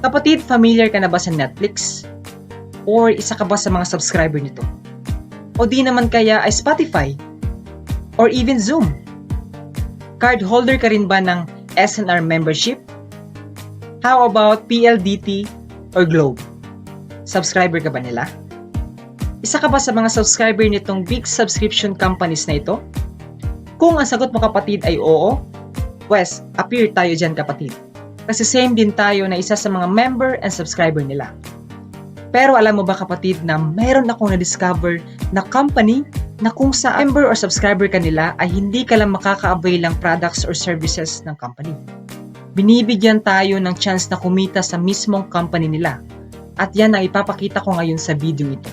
Kapatid, familiar ka na ba sa Netflix? Or isa ka ba sa mga subscriber nito? O di naman kaya ay Spotify? Or even Zoom? Card holder ka rin ba ng SNR membership? How about PLDT or Globe? Subscriber ka ba nila? Isa ka ba sa mga subscriber nitong big subscription companies na ito? Kung ang sagot mo kapatid ay oo, pues appear tayo dyan kapatid. Kasi same din tayo na isa sa mga member and subscriber nila. Pero alam mo ba kapatid na meron akong na-discover na company na kung sa member or subscriber ka nila ay hindi ka lang makaka-avail ng products or services ng company. Binibigyan tayo ng chance na kumita sa mismong company nila. At yan ang ipapakita ko ngayon sa video ito.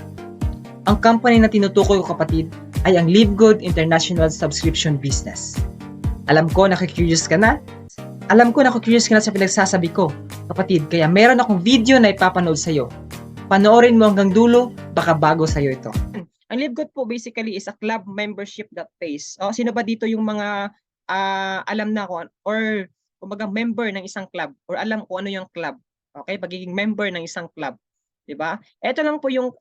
Ang company na tinutukoy ko kapatid ay ang LiveGood International Subscription Business. Alam ko nakikurious ka na. Alam ko nakikurious ka na sa pinagsasabi ko, kapatid, kaya meron akong video na ipapanood sa'yo. Panoorin mo hanggang dulo, baka bago sa'yo ito. Ang LiveGood po basically is a club membership that pays. Sino ba dito yung mga alam na ko or kumbaga member ng isang club or alam ko ano yung club? Okay, pagiging member ng isang club, 'di ba? Ito lang po yung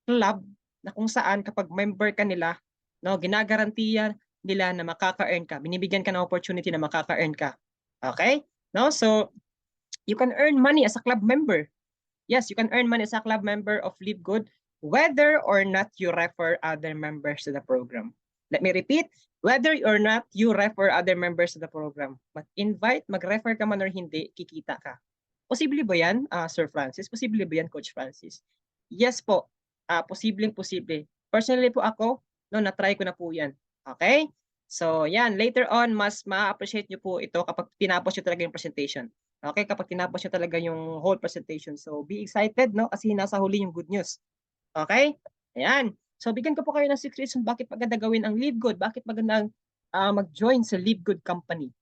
club na kung saan kapag member ka nila, no, ginagarantiya nila na makaka-earn ka. Binibigyan ka ng opportunity na makaka-earn ka. Okay? No? So, you can earn money as a club member. Yes, you can earn money as a club member of LiveGood whether or not you refer other members to the program. Let me repeat, whether or not you refer other members to the program. Mag-invite, mag-refer ka man or hindi, kikita ka. Posible ba yan, Sir Francis? Posible ba yan, Coach Francis? Yes po, posibleng-posible. Personally po ako, no, na-try ko na po yan. Okay? So, yan, later on, mas ma-appreciate nyo po ito kapag tinapos nyo talaga yung presentation. Okay, kapag tinapos nyo talaga yung whole presentation. So, be excited, no? Kasi nasa huli yung good news. Okay? Ayan. So, bigyan ko po kayo ng 6 reasons bakit maganda gawin ang LiveGood. Bakit magandang mag-join sa LiveGood Company.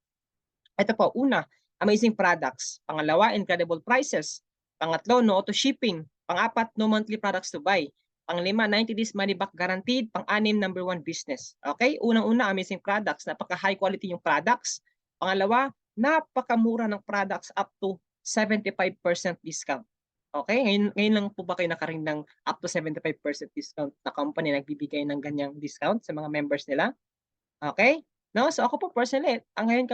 Ito po, una, amazing products. Pangalawa, incredible prices. Pangatlo, no auto shipping. Pang-apat, no monthly products to buy. Pang-lima, 90 days money back guaranteed. Pang-anim, number 1 business. Okay? Unang-una, amazing products. Napaka-high quality yung products. Pangalawa, napakamura ng products up to 75% discount. Okay? Ngayon lang po ba kayo nakaring ng up to 75% discount na company nagbibigay ng ganyang discount sa mga members nila? Okay? No? So ako po personally, ngayon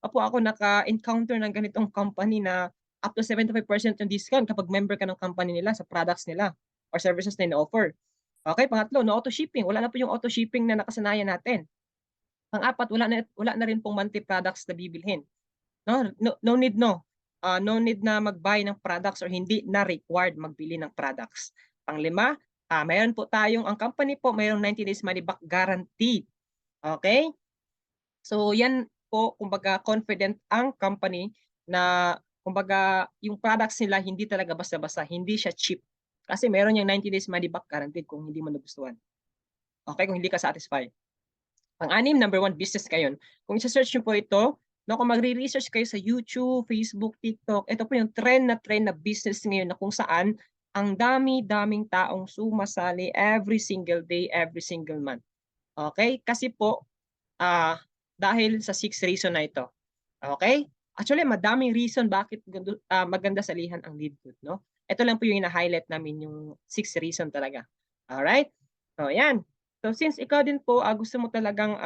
po ako naka-encounter ng ganitong company na up to 75% yung discount kapag member ka ng company nila sa products nila or services na ino-offer. Okay, pangatlo, no auto shipping. Wala na po yung auto shipping na nakasanayan natin. Pang-apat, wala na rin pong monthly products na bibilhin. No need no need na mag-buy ng products or hindi na required magbili ng products. Panglima, mayroon po tayong ang company po mayroong 90 days money back guarantee. Okay? So yan po kumbaga confident ang company na kumbaga yung products nila hindi talaga basta-basta, hindi siya cheap. Kasi meron yung 90 days money back guaranteed kung hindi mo nagustuhan. Okay, kung hindi ka satisfied. Pang-anim, number 1 business ngayon. Kung isa-search niyo po ito, no, kung magre-research kayo sa YouTube, Facebook, TikTok, ito po yung trend na business ngayon na kung saan ang dami-daming taong sumasali every single day, every single month. Okay? Kasi po, dahil sa 6 reason na ito. Okay? Actually, madaming reason bakit maganda salihan ang LiveGood, no? Ito lang po yung ina-highlight namin yung 6 reason talaga. Alright? So, yan. So, since ikaw din po gusto mo talagang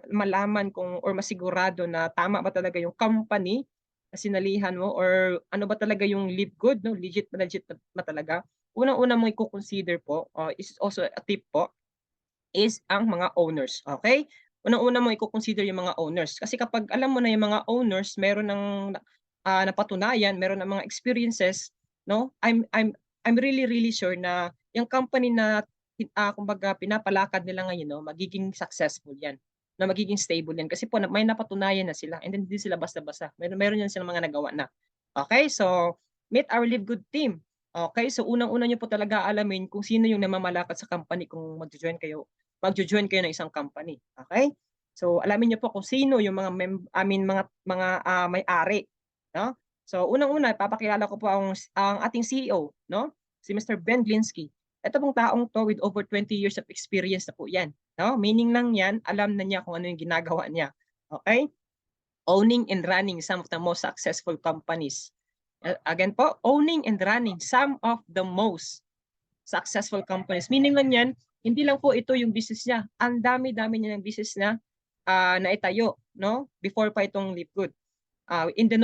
malaman kung or masigurado na tama ba talaga yung company na sinalihan mo or ano ba talaga yung LiveGood, no? Legit ba talaga? Unang-una mo i-consider po, is also a tip po, is ang mga owners. Okay? Unang-una mo i-consider yung mga owners. Kasi kapag alam mo na yung mga owners, meron ng napatunayan, meron ng mga experiences, no? I'm really sure na yung company na kumbaga pinapalakad nila ngayon, no, magiging successful 'yan. Na magiging stable 'yan kasi po may napatunayan na sila and then hindi sila basta-basta. Meron yan silang mga nagawa na. Okay? So, meet our Live Good team. Okay? So, unang-una niyo po talaga alamin kung sino yung namamalakad sa company kung magjo-join kayo ng isang company. Okay? So, alamin niyo po kung sino yung mga may-ari, no? So, unang-una ipapakilala ko po ang ating CEO, no? Si Mr. Ben Glinsky. Ito pong taong 'to with over 20 years of experience na po 'yan, no? Meaning lang 'yan, alam na niya kung ano yung ginagawa niya. Okay? Owning and running some of the most successful companies. Again po, owning and running some of the most successful companies. Meaning lang yan, hindi lang po ito yung business niya. Ang dami-dami niya ng business na naitayo, no? Before pa itong Live Good. In the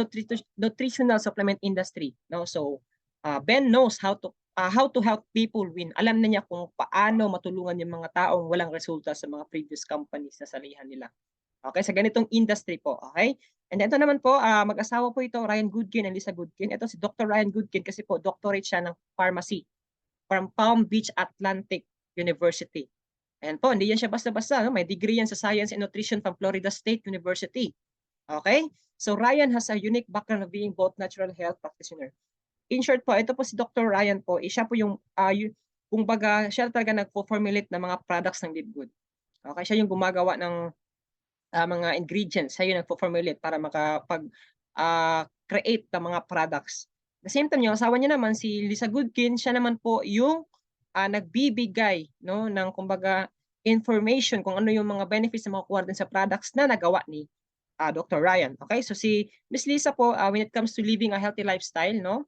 nutritional supplement industry, no? So, Ben knows how to help people win. Alam na niya kung paano matulungan yung mga taong walang resulta sa mga previous companies na salihan nila. Okay, sa ganitong industry po, okay? And ito naman po, mag-asawa po ito, Ryan Goodkin and Lisa Goodkin. Ito si Dr. Ryan Goodkin kasi po doctorate siya ng pharmacy from Palm Beach Atlantic University. Ayan po, hindi yan siya basta-basta. No? May degree yan sa Science and Nutrition from Florida State University. Okay? So Ryan has a unique background of being both natural health practitioner. In short po, ito po si Dr. Ryan po, siya po yung, kumbaga, siya talaga nagpo-formulate ng mga products ng Live Good. Okay, siya yung gumagawa ng mga ingredients, siya yung nagpo-formulate para makapag-create ng mga products. At the same time, yung asawa niya naman, si Lisa Goodkin, siya naman po yung nagbibigay no, ng kumbaga information kung ano yung mga benefits na makukuha din sa products na nagawa ni Dr. Ryan. Okay, so si Miss Lisa po, when it comes to living a healthy lifestyle, no,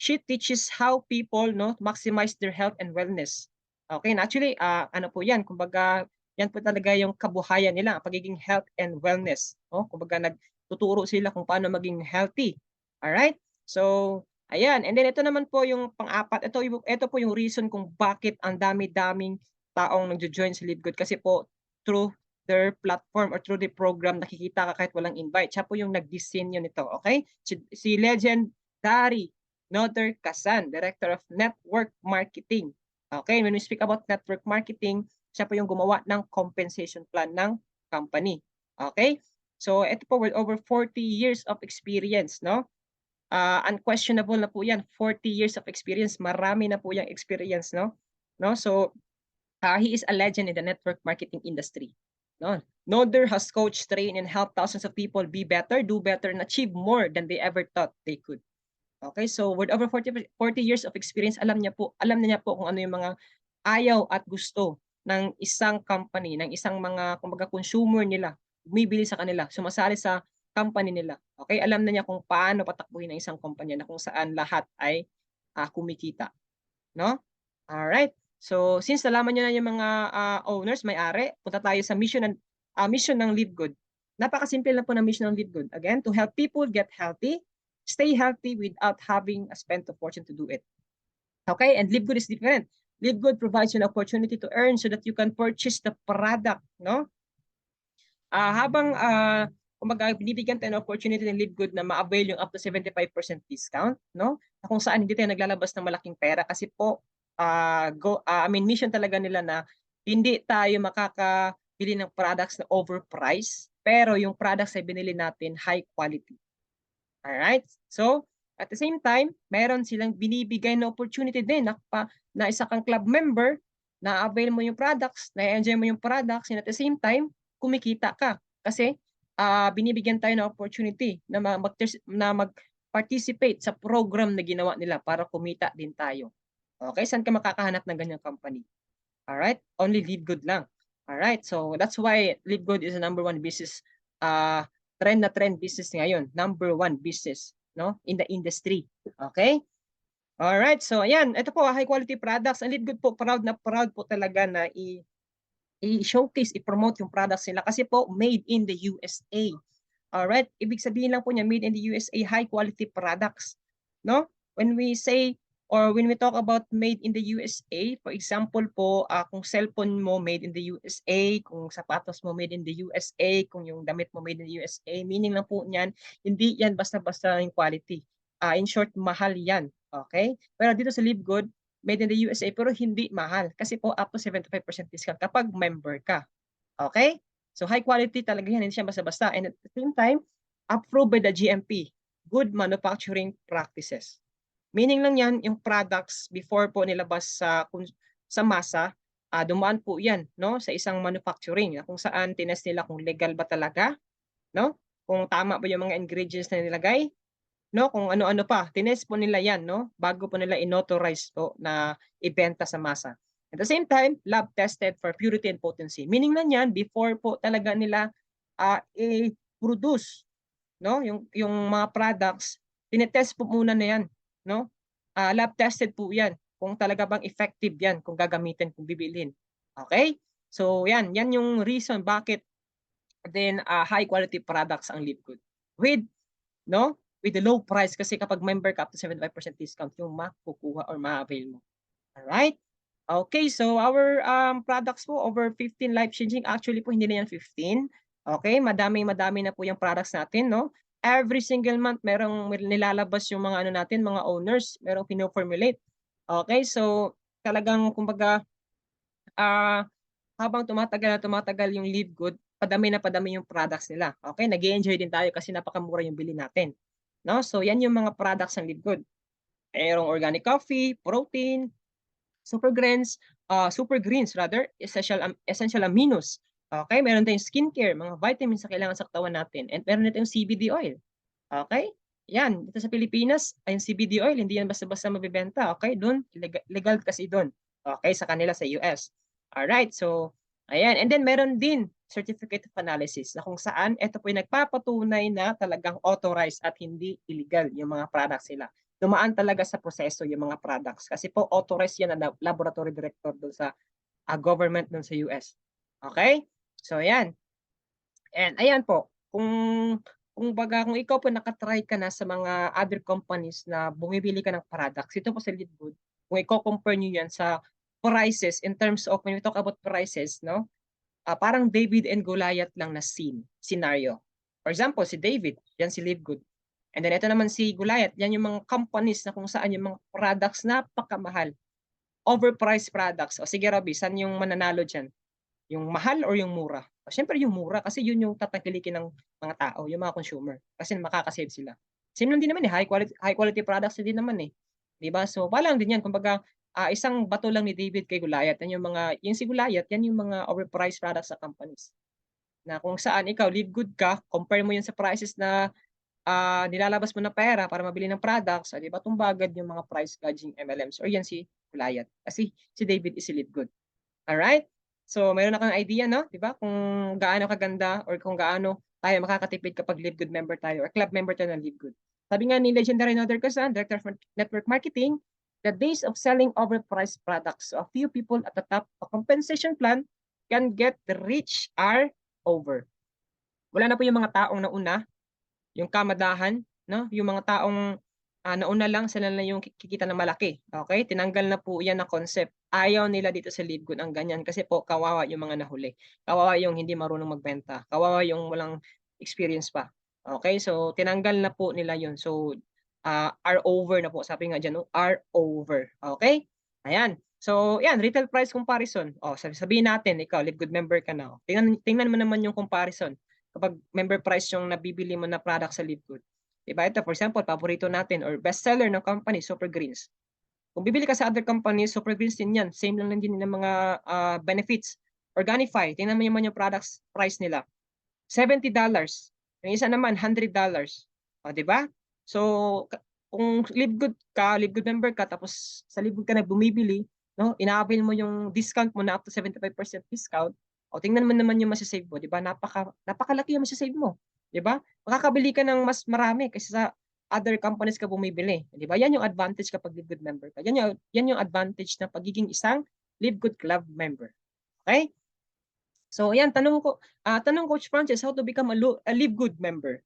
she teaches how people no maximize their health and wellness. Okay, and actually, ano po yan, kumbaga, yan po talaga yung kabuhayan nila, pagiging health and wellness. No? Kumbaga, nagtuturo sila kung paano maging healthy. Alright? So, ayan. And then, ito naman po yung pang-apat. Ito po yung reason kung bakit ang dami-daming taong nag-join sa Live Good. Kasi po, through their platform or through the program, nakikita ka kahit walang invite. Siya po yung nag-disenyo nito. Okay? Si Legend Dari Noder Kasan, Director of Network Marketing. Okay? When we speak about network marketing, siya po yung gumawa ng compensation plan ng company. Okay? So, ito po with over 40 years of experience, no? Unquestionable na po yan. 40 years of experience. Marami na po yung experience, no? No? So, he is a legend in the network marketing industry. No? Noder has coached, trained, and helped thousands of people be better, do better, and achieve more than they ever thought they could. Okay, so with over 40 years of experience, alam na niya po kung ano yung mga ayaw at gusto ng isang company, ng isang mga kumbaga consumer nila, bumibili sa kanila, sumasali sa company nila. Okay, alam na niya kung paano patakbuhin ng isang kumpanya na kung saan lahat ay kumikita, no? All right. So, since nalaman niyo na yung mga owners, may-ari, punta tayo sa mission ng Live Good. Napakasimple lang po ng mission ng Live Good. Again, to help people get healthy, stay healthy without having spent a fortune to do it. Okay, and Live Good is different. Live Good provides you an opportunity to earn so that you can purchase the product, no? Habang kumbaga binibigyan tayo ng opportunity ng Live Good na ma-avail yung up to 75% discount, no? Kung saan hindi tayo naglalabas ng malaking pera kasi po mission talaga nila na hindi tayo makakabili ng products na overpriced, pero yung products ay binili natin high quality. Alright? So, at the same time, meron silang binibigay na opportunity din na isa kang club member, na avail mo yung products, na-enjoy mo yung products, and at the same time, kumikita ka. Kasi binibigyan tayo ng opportunity na mag-participate sa program na ginawa nila para kumita din tayo. Okay? Saan ka makakahanap ng ganyang company? Alright? Only Live Good lang. Alright? So, that's why Live Good is the number one business trend business ngayon, number one business, no, in the industry. Okay? All right. So ayan, ito po high quality products. Ang Live Good po proud po talaga na i-showcase, i-promote yung products nila kasi po made in the USA. All right? Ibig sabihin lang po niya made in the USA, high quality products, no? When we say or when we talk about made in the USA, for example po, kung cellphone mo made in the USA, kung sapatos mo made in the USA, kung yung damit mo made in the USA, meaning lang po niyan, hindi yan basta-basta yung quality. In short, mahal yan. Okay? Pero dito sa Live Good, made in the USA, pero hindi mahal. Kasi po, up to 75% discount kapag member ka. Okay? So, high quality talaga yan. Hindi siya basta-basta. And at the same time, approved by the GMP, Good Manufacturing Practices. Meaning lang yan, yung products before po nilabas sa masa, dumaan po yan no, sa isang manufacturing kung saan tinest nila kung legal ba talaga, no? Kung tama ba yung mga ingredients na nilagay, no? Kung ano-ano pa, tinest po nila yan no, bago po nila inauthorize po na ibenta sa masa. At the same time, lab tested for purity and potency. Meaning lang yan, before po talaga nila i-produce no, yung mga products, tinetest po muna na yan, no? Lab tested po yan kung talaga bang effective yan kung gagamitin, kung bibilhin. Okay? So yan yung reason bakit then high quality products ang Live Good. With no? With the low price kasi kapag member ka up to 75% discount yung makukuha or ma-avail mo. Alright? Okay, so our products po, over 15 life-changing. Actually po, hindi na yan 15. Okay, madami na po yung products natin, no? Every single month, merong nilalabas yung mga ano natin, mga owners, merong pino-formulate. Okay, so talagang, kumbaga, habang tumatagal yung Live Good, padami yung products nila. Okay, nag-enjoy din tayo kasi napakamura yung bili natin. No? So, yan yung mga products ng Live Good. Merong organic coffee, protein, super greens rather, essential aminos. Okay, meron tayong skincare, mga vitamins na kailangan sa katawan natin. And meron na tayong CBD oil. Okay? Yan, dito sa Pilipinas, ay yung CBD oil, hindi yan basta-basta mabibenta. Okay, doon, legal kasi doon. Okay, sa kanila sa US. Alright, so, ayan. And then meron din certificate of analysis na kung saan ito po yung nagpapatunay na talagang authorized at hindi illegal yung mga products nila. Dumaan talaga sa proseso yung mga products kasi po authorized yan na laboratory director doon sa government doon sa US. Okay? So, ayan. And ayan po, kung ikaw po nakatry ka na sa mga other companies na bumibili ka ng products, ito po sa Live Good, kung i-compare nyo yan sa prices in terms of when we talk about prices, no? Parang David and Goliath lang na scenario. For example, si David, yan si Live Good. And then ito naman si Goliath, yan yung mga companies na kung saan yung mga products napakamahal. Overpriced products. O sige Robby, saan yung mananalo dyan? Yung mahal or yung mura? Siyempre yung mura kasi yun yung tatangkilikin ng mga tao, yung mga consumer. Kasi makakasave sila. Same lang din naman eh, high quality products din naman eh. 'Di ba? So, palang din yan. Kumbaga, isang bato lang ni David kay Goliath. Yan yung si Goliath, yan yung mga overpriced products sa companies. Na kung saan ikaw, Live Good ka, compare mo yan sa prices na nilalabas mo na pera para mabili ng products, di ba tumbagad yung mga price gouging MLMs or yan si Goliath. Kasi si David is si Live Good. Alright? So, mayroon na kang idea, no? Di ba? Kung gaano kaganda or kung gaano tayo makakatipid kapag Live Good member tayo or club member tayo ng Live Good. Sabi nga ni Legendary Nader Kazan, Director of Network Marketing, the days of selling overpriced products to a few people at the top of compensation plan can get rich are over. Wala na po yung mga taong nauna, yung kamadahan, no? Yung mga taong nauna lang, sila na yung kikita ng malaki. Okay? Tinanggal na po yan na concept. Ayaw nila dito sa Live Good ang ganyan kasi po kawawa yung mga nahuli. Kawawa yung hindi marunong magbenta. Kawawa yung walang experience pa. Okay? So, tinanggal na po nila yun. So, are over na po. Sabi nga dyan, no? Are over. Okay? Ayan. So, yan, retail price comparison. Sabihin natin, ikaw, Live Good member ka na. Tingnan mo naman yung comparison kapag member price yung nabibili mo na product sa Live Good. Diba? Ito, for example, paborito natin or bestseller ng company, Super Greens. Kung bibili ka sa other companies, Super Greens din yan. Same lang din ng mga benefits. Organifi, tingnan mo naman yung products price nila. $70. Yung isa naman, $100. Diba? So, kung Live Good ka, Live Good member ka, tapos sa Live Good ka na bumibili, no, ina-avail mo yung discount mo na up to 75% discount, tingnan mo naman yung masasave mo, 'di ba? Napakalaki yung masasave mo, 'di ba? Makakabili ka ng mas marami kaysa sa other companies ka bumibili, 'di ba? Yan yung advantage kapag Live Good member ka. Yan yung advantage ng pagiging isang Live Good Club member. Okay? So, ayan, tanong Coach Francis, how to become a Live Good member?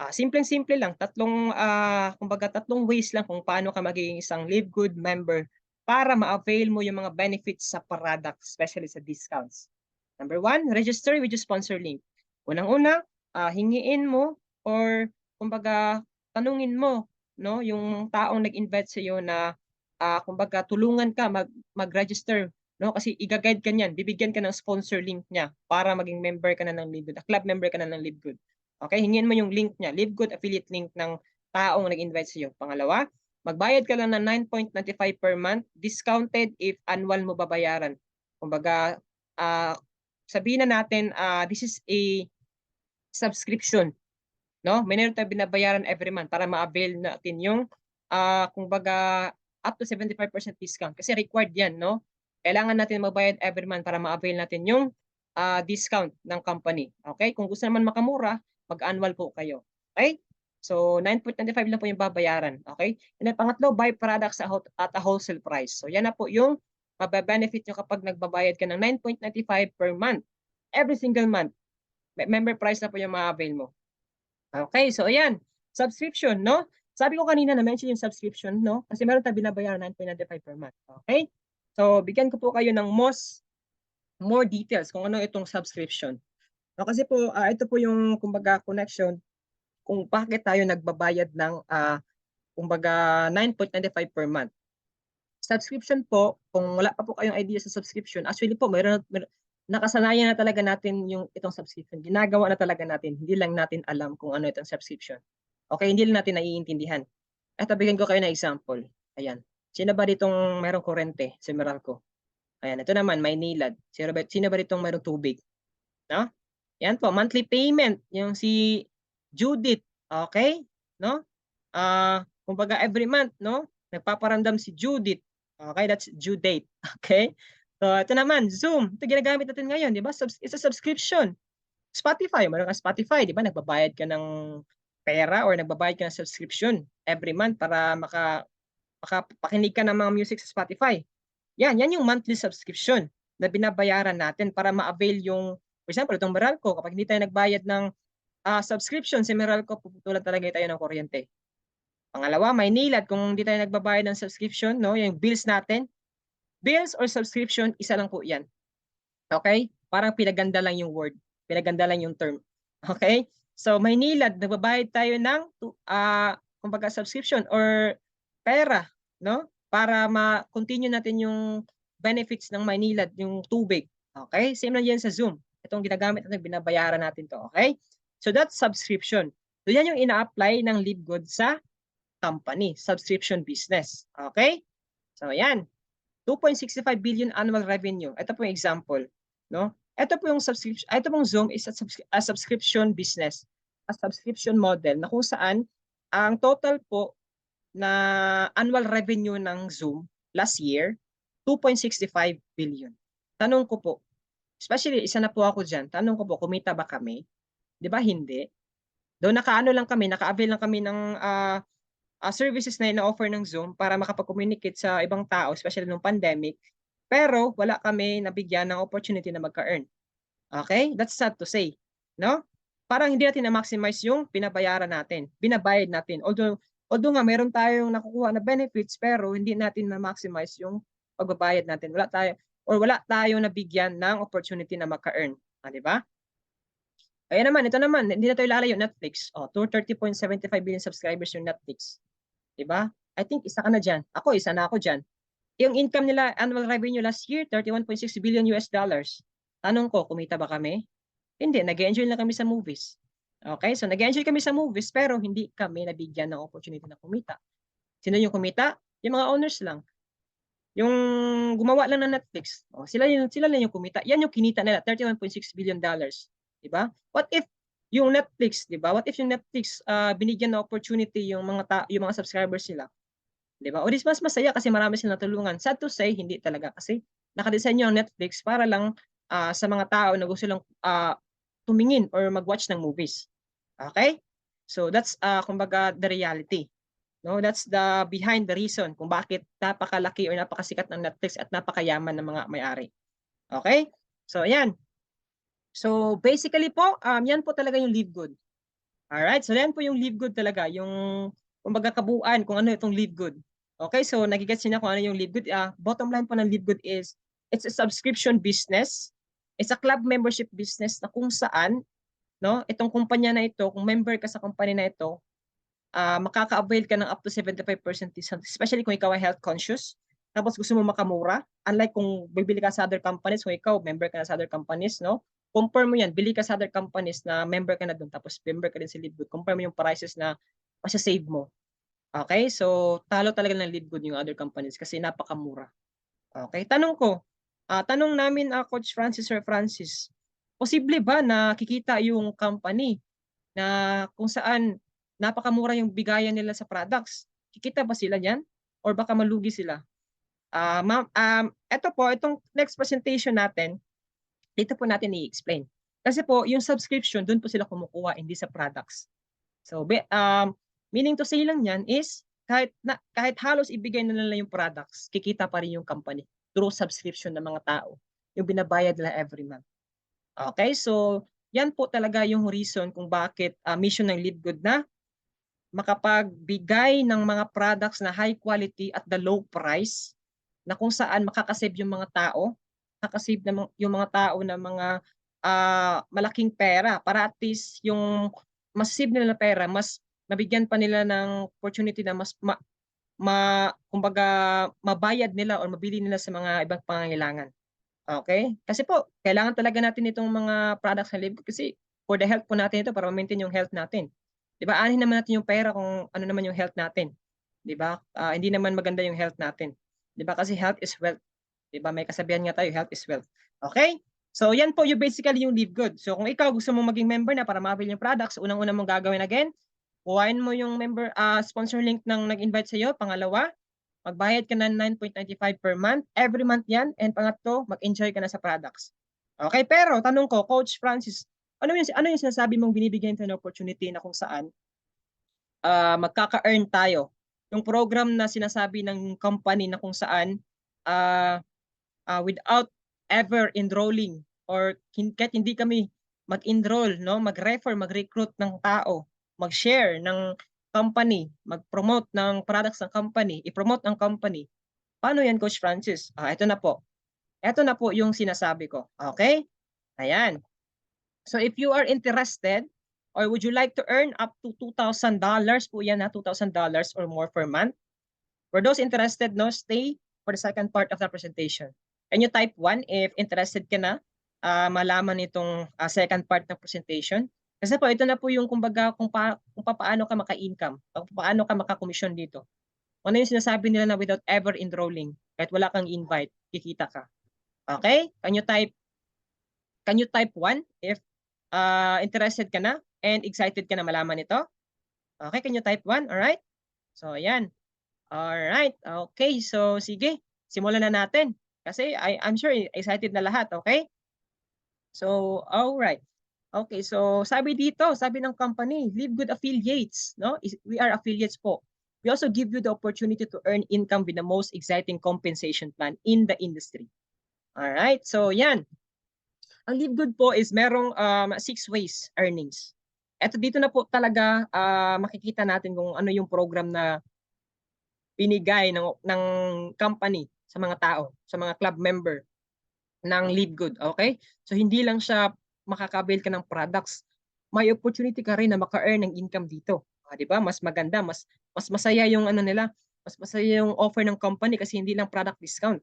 Simpleng-simple lang, tatlong ways lang kung paano ka magiging isang Live Good member para ma-avail mo yung mga benefits sa product, especially sa discounts. Number 1, register with your sponsor link. Unang-una, hingiin mo or kumbaga tanungin mo, no, yung taong nag-invite sa iyo na kumbaga tulungan ka mag-register, no, kasi i-guide ka niyan, bibigyan ka ng sponsor link niya para maging member ka na ng Live Good, club member ka na ng Live Good. Okay, hingin mo yung link niya, Live Good affiliate link ng taong nag-invite sa iyo. Pangalawa, magbayad ka lang ng 9.95 per month, discounted if annual mo babayaran. Kumbaga, sabihin na natin, this is a subscription, no? Meron tayong binabayaran every month para ma-avail natin yung kumbaga up to 75% discount kasi required 'yan, no? Kailangan natin magbayad every month para ma-avail natin yung discount ng company. Okay? Kung gusto naman makamura, mag-annual po kayo. Okay? So, 9.95 lang po yung babayaran. Okay? And then, pangatlo, buy products at a wholesale price. So, yan na po yung mababenefit nyo kapag nagbabayad ka ng 9.95 per month. Every single month. Member price na po yung ma-avail mo. Okay, so ayan. Subscription, no? Sabi ko kanina na-mention yung subscription, no? Kasi meron tayong binabayaran 9.95 per month. Okay? So, bigyan ko po kayo ng more details kung ano itong subscription. No, kasi po, ito po yung, kumbaga, connection kung bakit tayo nagbabayad ng, kumbaga, 9.95 per month. Subscription po, kung wala pa po kayong idea sa subscription, actually po, nakasanayan na talaga natin yung itong subscription. Ginagawa na talaga natin. Hindi lang natin alam kung ano itong subscription. Okay, hindi lang natin naiintindihan. Eto, bigyan ko kayo ng example. Ayan. Sino ba ditong merong kurente sa Meralco? Ayan, ito naman, may nilad. Sino ba ditong merong tubig? No? Yan po, monthly payment. Yung si Judith. Okay? No? Kumbaga every month, no? Nagpaparamdam si Judith. Okay, that's due date. Okay? So, ito naman, Zoom. Ito ginagamit natin ngayon, di ba? It's a subscription. Spotify, meron ka Spotify, di ba? Nagbabayad ka ng pera or nagbabayad ka ng subscription every month para makapakinig ka ng mga music sa Spotify. Yan yung monthly subscription na binabayaran natin para ma-avail yung, for example, itong Meralco, kapag hindi tayo nagbayad ng subscription sa Meralco, puputulan talaga tayo ng kuryente. Pangalawa, may nilad kung hindi tayo nagbabayad ng subscription, no? Yung bills natin. Bills or subscription, isa lang po yan. Okay? Parang pinaganda lang yung word. Pinaganda lang yung term. Okay? So, may nilad, nagbabayad tayo ng kumbaga subscription or pera, no? Para ma-continue natin yung benefits ng Maynilad, yung tubig. Okay? Same lang yan sa Zoom. Itong ginagamit natin, binabayaran natin to. Okay? So, that's subscription. So, yan yung ina-apply ng LiveGood sa company, subscription business. Okay? So, yan. 2.65 billion annual revenue. Ito po yung example, no? Ito po yung subscription, ito pong Zoom is a subscription business, a subscription model na kung saan ang total po na annual revenue ng Zoom last year 2.65 billion. Tanong ko po, especially isa na po ako diyan. Tanong ko po, kumita ba kami? 'Di ba hindi? Though naka-ano lang kami, naka-avail lang kami ng services na ina-offer ng Zoom para makapag-communicate sa ibang tao, especially nung pandemic. Pero wala kami nabigyan ng opportunity na magka-earn. Okay? That's sad to say. No? Parang hindi natin na-maximize yung pinabayaran natin, binabayad natin. Although nga meron tayong nakukuha na benefits, pero hindi natin na-maximize yung pagbabayad natin. Wala tayong nabigyan ng opportunity na magka-earn. Di ba? Kaya naman, ito naman, hindi na tayo lalayo Netflix. 230.75 billion subscribers yung Netflix. Diba? I think isa ka na dyan. Isa na ako dyan. Yung income nila, annual revenue last year, 31.6 billion US dollars. Tanong ko, kumita ba kami? Hindi, nag-enjoy lang kami sa movies. Okay, so nag-enjoy kami sa movies pero hindi kami nabigyan ng opportunity na kumita. Sino yung kumita? Yung mga owners lang. Yung gumawa lang ng Netflix. Sila lang yung kumita. Yan yung kinita nila, 31.6 billion dollars. Diba? What if yung Netflix, di ba? What if yung Netflix binigyan ng opportunity yung mga subscribers nila? Di ba? O dis mas masaya kasi marami silang natulungan. Sad to say, hindi talaga kasi nakadesign yung Netflix para lang sa mga tao na gusto lang tumingin or mag-watch ng movies. Okay? So that's kumbaga the reality. No, that's the behind the reason kung bakit napakalaki or napakasikat ng Netflix at napakayaman ng mga may-ari. Okay? So ayan. So basically po, yan po talaga yung Live Good. Alright, so yan po yung Live Good talaga, yung kumbaga kabuuan kung ano itong Live Good. Okay, so nagigets niyo na kung ano yung Live Good. Bottom line po ng Live Good is, it's a subscription business. It's a club membership business na kung saan, no, itong kumpanya na ito, kung member ka sa company na ito, makaka-avail ka ng up to 75% discount, especially kung ikaw ay health conscious. Tapos gusto mo makamura, unlike kung bibili ka sa other companies, kung ikaw member ka na sa other companies, no? Compare mo yan, bili ka sa other companies na member ka na doon, tapos member ka din sa Livegood. Compare mo yung prices na masasave mo. Okay? So, talo talaga ng Livegood yung other companies kasi napakamura. Okay? Tanong namin, Coach Francis or Francis, posible ba na kikita yung company na kung saan napakamura yung bigayan nila sa products? Kikita ba sila niyan? Or baka malugi sila? Ma'am, itong next presentation natin, dito po natin i-explain. Kasi po, yung subscription, doon po sila kumukuha, hindi sa products. So, Meaning to say lang yan is kahit halos ibigay na nila yung products, kikita pa rin yung company through subscription ng mga tao, yung binabayad nila every month. Okay, so yan po talaga yung reason kung bakit mission ng LiveGood na makapagbigay ng mga products na high quality at the low price, na kung saan makakasave yung mga tao, makakasave yung mga tao ng mga malaking pera, para at least yung mas-save nila na pera, mas mabigyan pa nila ng opportunity na mas kumbaga mabayad nila or mabili nila sa mga ibang pangangailangan. Okay? Kasi po, kailangan talaga natin itong mga products ng LiveGood kasi for the health po natin ito, para ma-maintain yung health natin. 'Di ba? Aanhin naman natin yung pera kung ano naman yung health natin. 'Di ba? Hindi naman maganda yung health natin. 'Di ba? Kasi health is wealth. 'Di ba? May kasabihan nga tayo, health is wealth. Okay? So yan po yung basically yung LiveGood. So kung ikaw gusto mong maging member na para mabili yung products, unang-una mong gagawin again, kuhain mo yung member sponsor link ng nag-invite sa iyo. Pangalawa, magbayad ka ng 9.95 per month. Every month yan. And pangatlo, mag-enjoy ka na sa products. Okay, pero tanong ko, Coach Francis, ano yung sinasabi mong binibigyan tayo ng opportunity na kung saan magkaka-earn tayo? Yung program na sinasabi ng company na kung saan without ever enrolling or kahit hindi kami mag-enroll, no, mag-refer, mag-recruit ng tao, mag-share ng company, mag-promote ng products ng company, i-promote ng company. Paano yan, Coach Francis? Ito na po. Ito na po yung sinasabi ko. Okay? Ayan. So if you are interested or would you like to earn up to $2,000 po yan, $2,000 or more per month? For those interested, no, stay for the second part of the presentation. Can you type 1 if interested ka na malaman itong second part ng presentation? Kasi po, ito na po yung kumbaga kung paano ka maka-income, kung paano ka maka-commission dito. Ano yung sinasabi nila na without ever enrolling, kahit wala kang invite, kikita ka. Okay? Can you type 1 if interested ka na and excited ka na malaman ito? Okay, can you type 1? Alright? So, ayan. Alright. Okay, so sige, simulan na natin. Kasi I'm sure excited na lahat, okay? So, alright. Okay, so sabi dito, sabi ng company, LiveGood affiliates, no? We are affiliates po. We also give you the opportunity to earn income with the most exciting compensation plan in the industry. Alright, so yan. Ang LiveGood po is merong 6 ways earnings. Eto dito na po talaga makikita natin kung ano yung program na binigay ng company sa mga tao, sa mga club member ng LiveGood, okay? So hindi lang siya makakabil ka ng products, may opportunity ka rin na maka-earn ng income dito. 'Di ba? Mas maganda, mas masaya yung ano nila, mas masaya yung offer ng company kasi hindi lang product discount.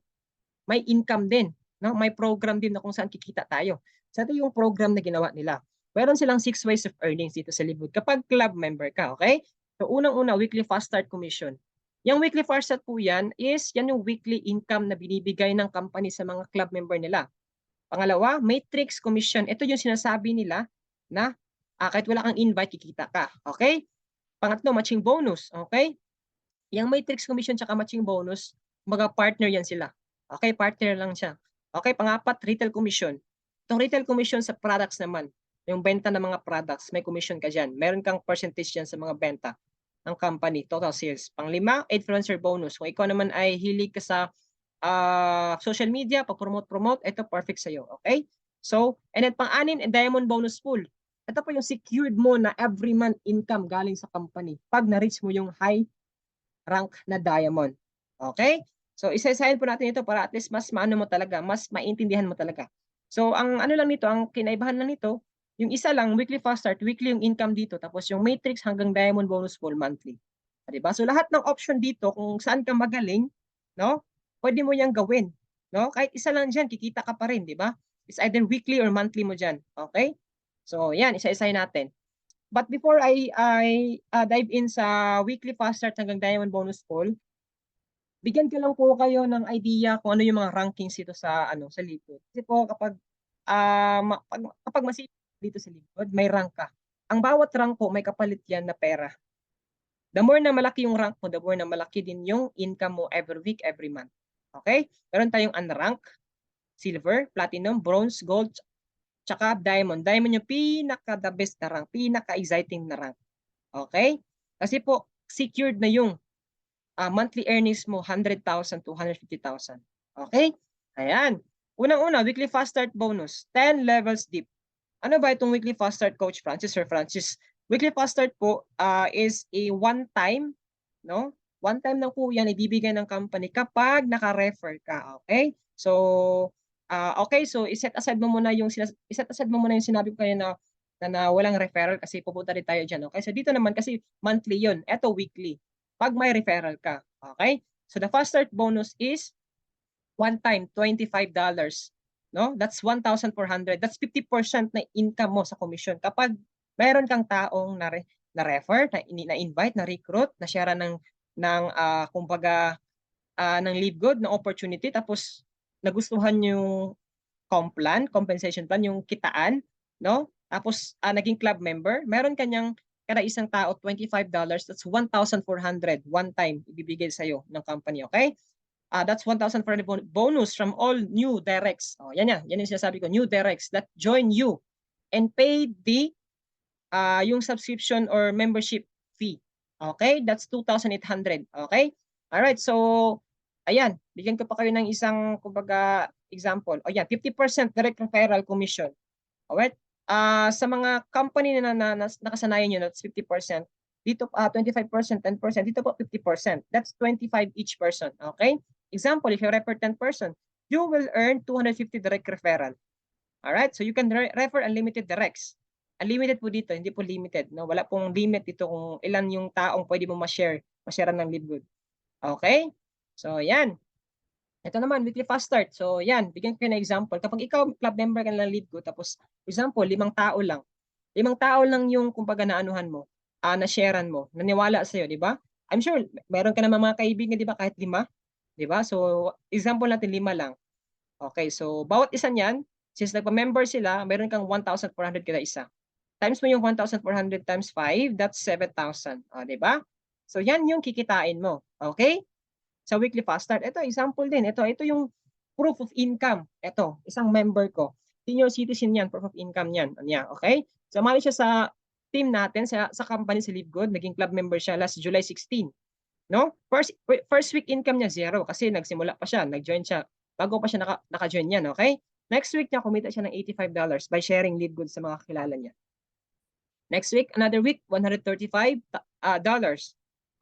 May income din, no? May program din na kung saan kikita tayo. So ito yung program na ginawa nila. Meron silang 6 ways of earnings dito sa LiveGood kapag club member ka, okay? So unang-una, weekly fast start commission. Yung weekly fast start po yan is yan yung weekly income na binibigay ng company sa mga club member nila. Pangalawa, matrix commission. Ito yung sinasabi nila na kahit wala kang invite, kikita ka. Okay? Pangatlo, matching bonus. Okay? Yung matrix commission tsaka matching bonus, mga partner yan sila. Okay? Partner lang siya. Okay? Pangapat, retail commission. Itong retail commission sa products naman, yung benta ng mga products, may commission ka dyan. Meron kang percentage dyan sa mga benta ng company, total sales. Panglima, influencer bonus. Kung ikaw naman ay hilig ka sa social media, pag-promote, ito perfect sa'yo. Okay? So, and then pang-anin, diamond bonus pool. Ito po yung secured mo na every month income galing sa company pag na-reach mo yung high rank na diamond. Okay? So, isa-isahin po natin ito para at least mas maano mo talaga, mas maintindihan mo talaga. So, ang ano lang nito, ang kinaibahan lang nito, yung isa lang, weekly fast start, weekly yung income dito, tapos yung matrix hanggang diamond bonus pool monthly. Diba? So, lahat ng option dito, kung saan ka magaling, no? Pwede mo yang gawin, no? Kahit isa lang diyan, kikita ka pa rin, di ba? It's either weekly or monthly mo diyan, okay? So, yan, isa-isahin natin. But before I dive in sa weekly fast start hanggang diamond bonus pool, bigyan ko lang po kayo ng idea kung ano yung mga rankings dito sa sa LiveGood. Kasi po kapag kapag masipag dito sa LiveGood, may rank ka. Ang bawat rank po may kapalit yan na pera. The more na malaki yung rank mo, the more na malaki din yung income mo every week, every month. Okay? Meron tayong unrank, silver, platinum, bronze, gold, tsaka diamond. Diamond yung pinaka-the best na rank, pinaka-exciting na rank. Okay? Kasi po, secured na yung monthly earnings mo, 100,000 to 150,000. Okay? Ayan. Unang-una, weekly fast start bonus, 10 levels deep. Ano ba itong weekly fast start, Coach Francis, Sir Francis? Weekly fast start po is a one-time, no? One time lang po yan ibibigay ng company kapag naka-refer ka, okay? So, okay, so iset aside mo muna yung sinabi ko kayo na walang referral kasi pupunta rin tayo diyan, okay? So dito naman kasi monthly 'yon, eto weekly. Pag may referral ka, okay? So the fast start bonus is one time $25, no? That's 1,400. That's 50% na income mo sa commission kapag mayroon kang taong na-refer, na-invite, na-recruit, na-share ng kumbaga ng lead good, ng opportunity tapos nagustuhan yung compensation plan, yung kitaan, no? Tapos naging club member, meron kanyang kada isang tao $25, that's 1,400 one time ibibigay sa iyo ng company, okay? That's 1,400 bonus from all new directs. Oh, yan yan. Yan yung sinasabi ko, new directs that join you and pay yung subscription or membership fee. Okay? That's 2,800. Okay? All right. So, ayan. Bigyan ko pa kayo ng isang, kumbaga, example. O yan, 50% direct referral commission. Alright? Sa mga company na nakasanayan nyo, that's 50%. Dito, 25%, 10%. Dito po, 50%. That's 25 each person. Okay? Example, if you refer 10 person, you will earn 250 direct referral. Alright? So you can refer unlimited directs. Unlimited po dito, hindi po limited. No? Wala pong limit dito kung ilan yung taong pwede mo ma-share ng lead good. Okay? So, yan. Ito naman, weekly fast start. So, yan, bigyan ko ng example. Kapag ikaw, club member ka ng lead good, tapos, example, 5 tao lang. 5 tao lang yung, kumbaga, naanuhan mo, na-sharean mo, naniwala sa'yo, di ba? I'm sure, meron ka naman mga kaibigan, di ba, kahit 5, di ba? So, example natin, 5 lang. Okay, so, bawat isa niyan, since nagpa-member sila, meron kang 1,400 kada isa. Times mo yung 1,400 times 5, that's 7,000. Di ba? So, yan yung kikitain mo. Okay? Sa weekly fast start. Ito, example din. Ito yung proof of income. Ito, isang member ko. Senior citizen yan, proof of income yan. Okay? Sumali siya sa team natin, sa company sa LiveGood. Naging club member siya last July 16. No? First week income niya, 0 kasi nagsimula pa siya, nag-join siya. Bago pa siya naka-join yan, okay? Next week niya, kumita siya ng $85 by sharing LiveGood sa mga kakilala niya. Next week, another week, $135.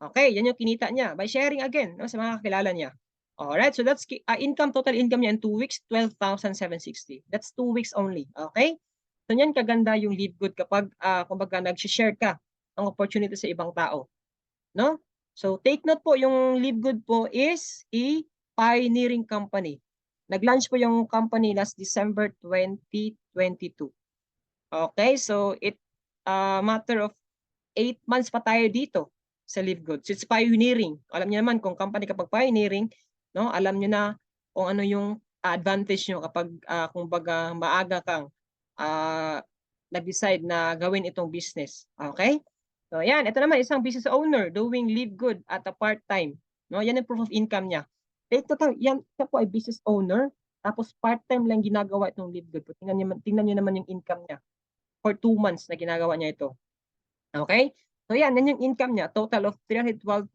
Okay, yan yung kinita niya by sharing again, no, sa mga kakilala niya. Alright, so that's total income niya in 2 weeks, 12,760. That's 2 weeks only. Okay? So yan kaganda yung lead good kapag kumbaga nag-share ka ng opportunity sa ibang tao. No? So take note po, yung lead good po is a pioneering company. Nag-launch po yung company last December 2022. Okay, so matter of 8 months pa tayo dito sa LiveGood. So it's pioneering. Alam niyo naman kung company kapag pioneering, no? Alam niyo na kung ano yung advantage niyo kapag kumbaga maaga kang nag-decide na gawin itong business. Okay? So yan, ito naman isang business owner doing LiveGood at a part-time. No? Yan ang proof of income niya. Yan po ay business owner tapos part-time lang ginagawa itong LiveGood. Tingnan niyo naman yung income niya for 2 months na ginagawa niya ito. Okay? So yan yung income niya, total of $312.50,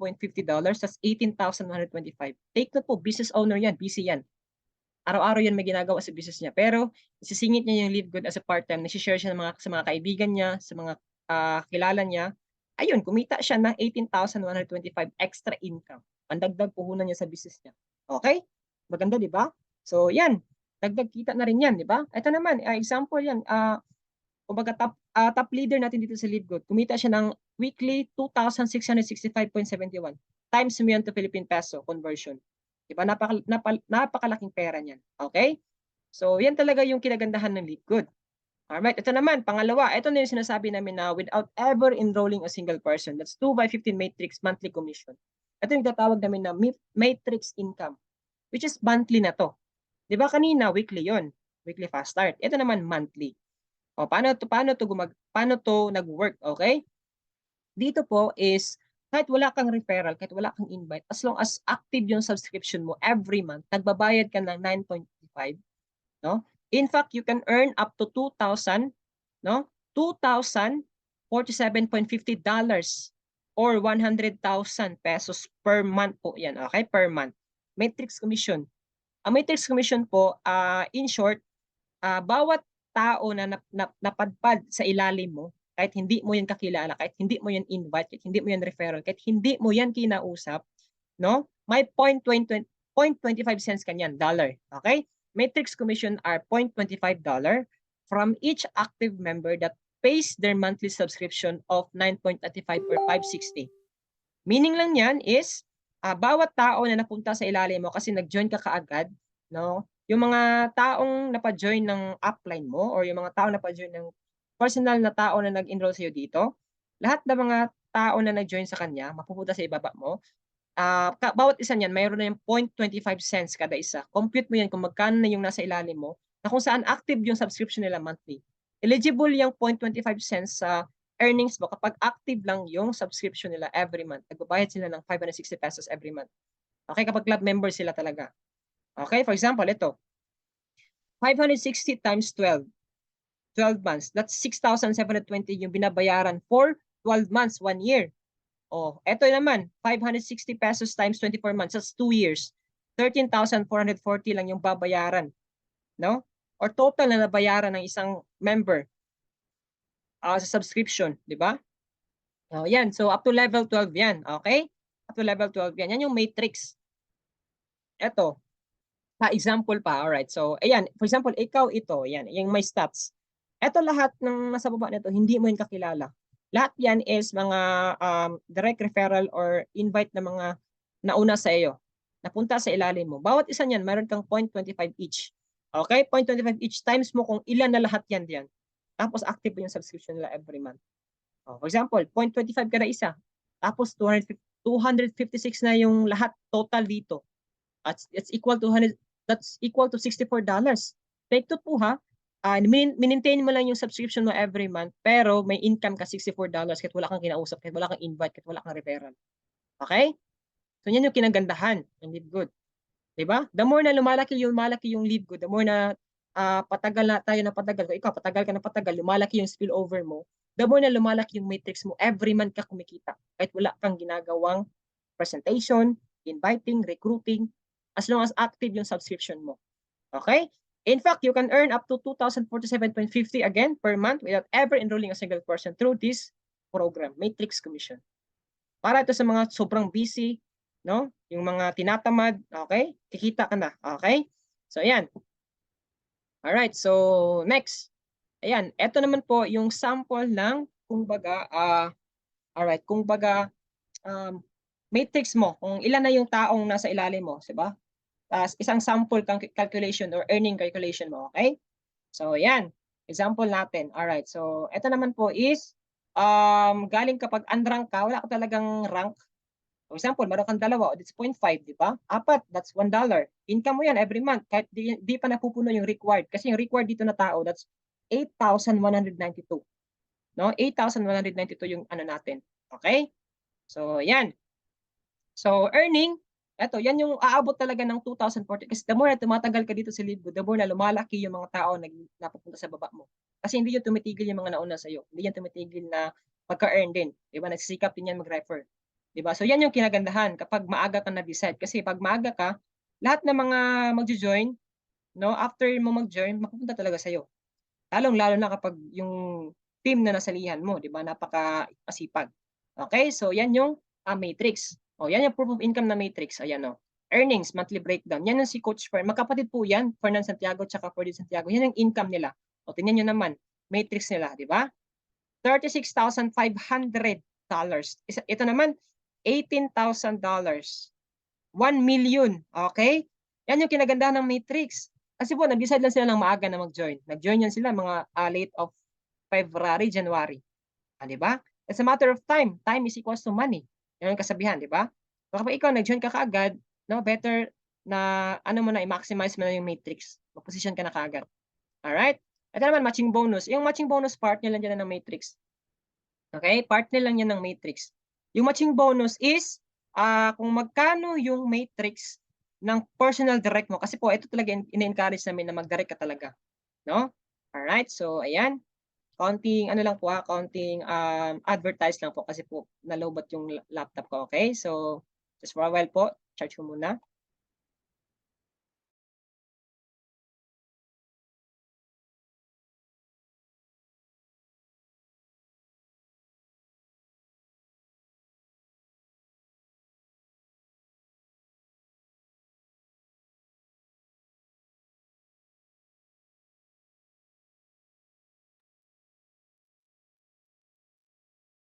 that's 18,125. Take note po, business owner yan, busy yan. Araw-araw yan may ginagawa sa business niya. Pero isisingit niya yung lead good as a part-time, nag-share siya sa mga kaibigan niya, sa mga kilala niya. Ayun, kumita siya ng 18,125 extra income. Pandagdag puhunan niya sa business niya. Okay? Maganda, di ba? So yan, dagdag kita na rin yan, di ba? Ito naman, example yan, kumbaga top leader natin dito sa LiveGood, kumita siya ng weekly 2,665.71 times mo yan to Philippine peso conversion. Diba? Napakalaking pera niyan. Okay? So, yan talaga yung kinagandahan ng LiveGood. Alright, ito naman, pangalawa, ito na yung sinasabi namin na without ever enrolling a single person. That's 2x15 matrix monthly commission. Ito yung tatawag namin na matrix income, which is monthly na to. Diba kanina, weekly yon, weekly fast start. Ito naman monthly. O, paano to nag-work, okay? Dito po is, kahit wala kang referral, kahit wala kang invite, as long as active yung subscription mo every month, nagbabayad ka ng 9.5, no? In fact, you can earn up to 2,000, no? $2,047.50 or 100,000 pesos per month po yan. Okay, per month. Matrix commission. Ang matrix commission po, in short, bawat tao na napadpad sa ilalim mo, kahit hindi mo yan kakilala, kahit hindi mo yan invite, kahit hindi mo yan referral, kahit hindi mo yan kinausap, no? May 0.25 cents kanyan, dollar. Okay? Matrix commission are $0.25 from each active member that pays their monthly subscription of 9.35 or 560. Meaning lang yan is, bawat tao na napunta sa ilalim mo kasi nag-join ka kaagad, no? Yung mga taong napa-join ng upline mo or yung mga tao na napa-join ng personal na tao na nag-enroll sa'yo dito, lahat ng mga tao na nag-join sa kanya, mapupunta sa ibaba mo, bawat isa niyan mayroon na yung 0.25 cents kada isa. Compute mo yan kung magkano na yung nasa ilalim mo, na kung saan active yung subscription nila monthly. Eligible yung 0.25 cents sa earnings mo kapag active lang yung subscription nila every month. Nagbabayad sila ng 560 pesos every month. Okay, kapag club member sila talaga. Okay, for example, ito. 560 times 12. 12 months. That's 6,720 yung binabayaran for 12 months, 1 year. Oh, ito naman, 560 pesos times 24 months. That's 2 years. 13,440 lang yung babayaran. No? Or total na nabayaran ng isang member sa subscription, di ba? Oh, yan. So, up to level 12 yan. Okay? Up to level 12 yan. Yan yung matrix. Ito. Example pa. Alright. So, ayan. For example, ikaw ito. Yan. Yung may stats. Ito lahat ng nasa baba nito, hindi mo yung kakilala. Lahat yan is mga direct referral or invite na mga nauna sa iyo. Napunta sa ilalim mo. Bawat isa niyan, mayroon kang 0.25 each. Okay? 0.25 each times mo kung ilan na lahat yan diyan. Tapos active yung subscription nila every month. For example, 0.25 kada isa. Tapos 256 na yung lahat total dito. It's equal to that's equal to $64. Take to po ha. Maintain mo lang yung subscription mo every month, pero may income ka $64 kahit wala kang kinausap, kahit wala kang invite, kahit wala kang referral. Okay? So yan yung kinagandahan ng Live Good. Diba? The more na lumalaki yung Live Good, the more na patagal na tayo na patagal, ikaw patagal ka na patagal, lumalaki yung spillover mo, the more na lumalaki yung matrix mo, every month ka kumikita. Kahit wala kang ginagawang presentation, inviting, recruiting, as long as active yung subscription mo. Okay? In fact, you can earn up to 2,047.50 again per month without ever enrolling a single person through this program, Matrix Commission. Para ito sa mga sobrang busy, no? Yung mga tinatamad, okay? Kikita ka na, okay? So, ayan. Alright, so next. Ayan, ito naman po yung sample ng kumbaga, matrix mo, kung ilan na yung taong nasa ilalim mo, diba? Isang sample calculation or earning calculation mo, okay? So, yan. Example natin. Alright, so ito naman po is galing kapag unrank ka, wala ka talagang rank. For example, meron kang dalawa, that's 0.5, di ba? Apat, that's $1. Income mo yan every month, kahit di pa napupuno yung required. Kasi yung required dito na tao, that's 8,192. No? 8,192 yung ano natin. Okay? So, yan. So, earning, eto, yan yung aabot talaga ng 2,040. Kasi the more na tumatagal ka dito sa Live Good, the more na lumalaki yung mga tao na napupunta sa baba mo. Kasi hindi yung tumitigil yung mga nauna sa'yo. Hindi yan tumitigil na pagka-earn din. Diba? Nagsisikap din yan mag-refer. Diba? So, yan yung kinagandahan kapag maaga ka na-decide. Kasi pag maaga ka, lahat ng mga mag-join, no, after mo mag-join, mapupunta talaga sa'yo. Lalong-lalo na kapag yung team na nasalihan mo, diba? Napaka-asipag. Okay? So, yan yung matrix. O, yan yung proof of income na matrix. Ayan o. Earnings, monthly breakdown. Yan yung si Coach Fern. Magkapatid po yan, Fernan Santiago at Ferdy Santiago. Yan yung income nila. O, tingnan nyo naman. Matrix nila, di ba? $36,500. Ito naman, $18,000. 1 million. Okay? Yan yung kinagandahan ng matrix. Kasi po, nag-decide lang sila ng maaga na mag-join. Nag-join yan sila mga late of February, January. Di ba? It's a matter of time. Time is equals to money. Yan ang kasabihan, di ba? So kapag ikaw nag-join ka kaagad, no, better na ano mo na i-maximize mo na yung matrix. Mag-position ka na kaagad. Alright? Ito naman, matching bonus. Yung matching bonus part nila dyan ng matrix. Okay? Part nila yan ng matrix. Yung matching bonus is kung magkano yung matrix ng personal direct mo. Kasi po, ito talaga in-encourage namin na mag-direct ka talaga. No? Alright? So, ayan. Konting ano lang po konting advertise lang po kasi po nalobat yung laptop ko, okay? So, just for a while po, charge ko muna.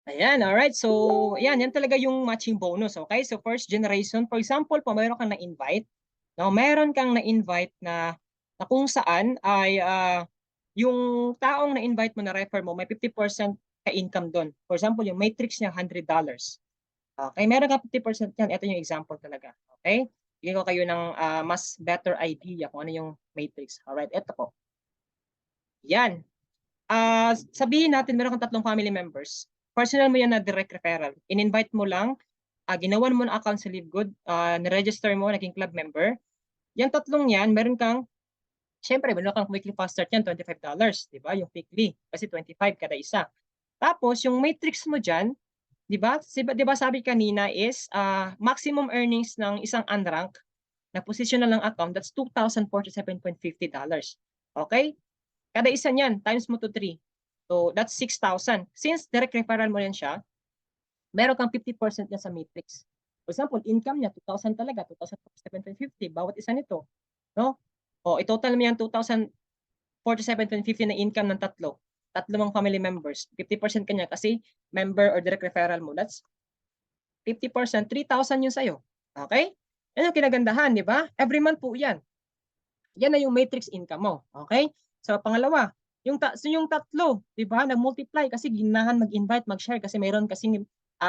Ayan, alright. So, yan talaga yung matching bonus, okay? So, first generation, for example po, mayroon kang na-invite. No, meron kang na-invite na kung saan ay yung taong na-invite mo na refer mo, may 50% ka income doon. For example, yung matrix niya $100. Okay, meron ka 50% yan. Ito yung example talaga. Okay? Bigyan ko kayo ng mas better idea kung ano yung matrix. Alright, ito po. Yan. Sabihin natin meron kang 3 family members. Personal mo yan na direct referral. In-invite mo lang, ginawan mo na account sa LiveGood, niregister mo, naging club member. Yan 3 yan, meron kang, syempre, meron kang weekly fast start yan, $25, di ba? Yung weekly, kasi 25 kada isa. Tapos, yung matrix mo dyan, di ba? Di ba sabi kanina is maximum earnings ng isang unrank na positional ng account, that's $2,047.50. Okay? Kada isa niyan, times mo to 3. So, that's 6,000. Since direct referral mo yan siya, meron kang 50% niya sa matrix. For example, income niya, 2,000 talaga, 2,750, bawat isa nito. No? O, i-total mo yan 2,047.50 na income ng tatlo mong family members. 50% kanya kasi member or direct referral mo. That's 50%, 3,000 yung sa'yo. Okay? Yan yung kinagandahan, di ba? Every month po yan. Yan na yung matrix income mo. Okay? So, pangalawa, yung tatlo, di ba, nag-multiply kasi ginahan mag-invite, mag-share kasi mayroon kasing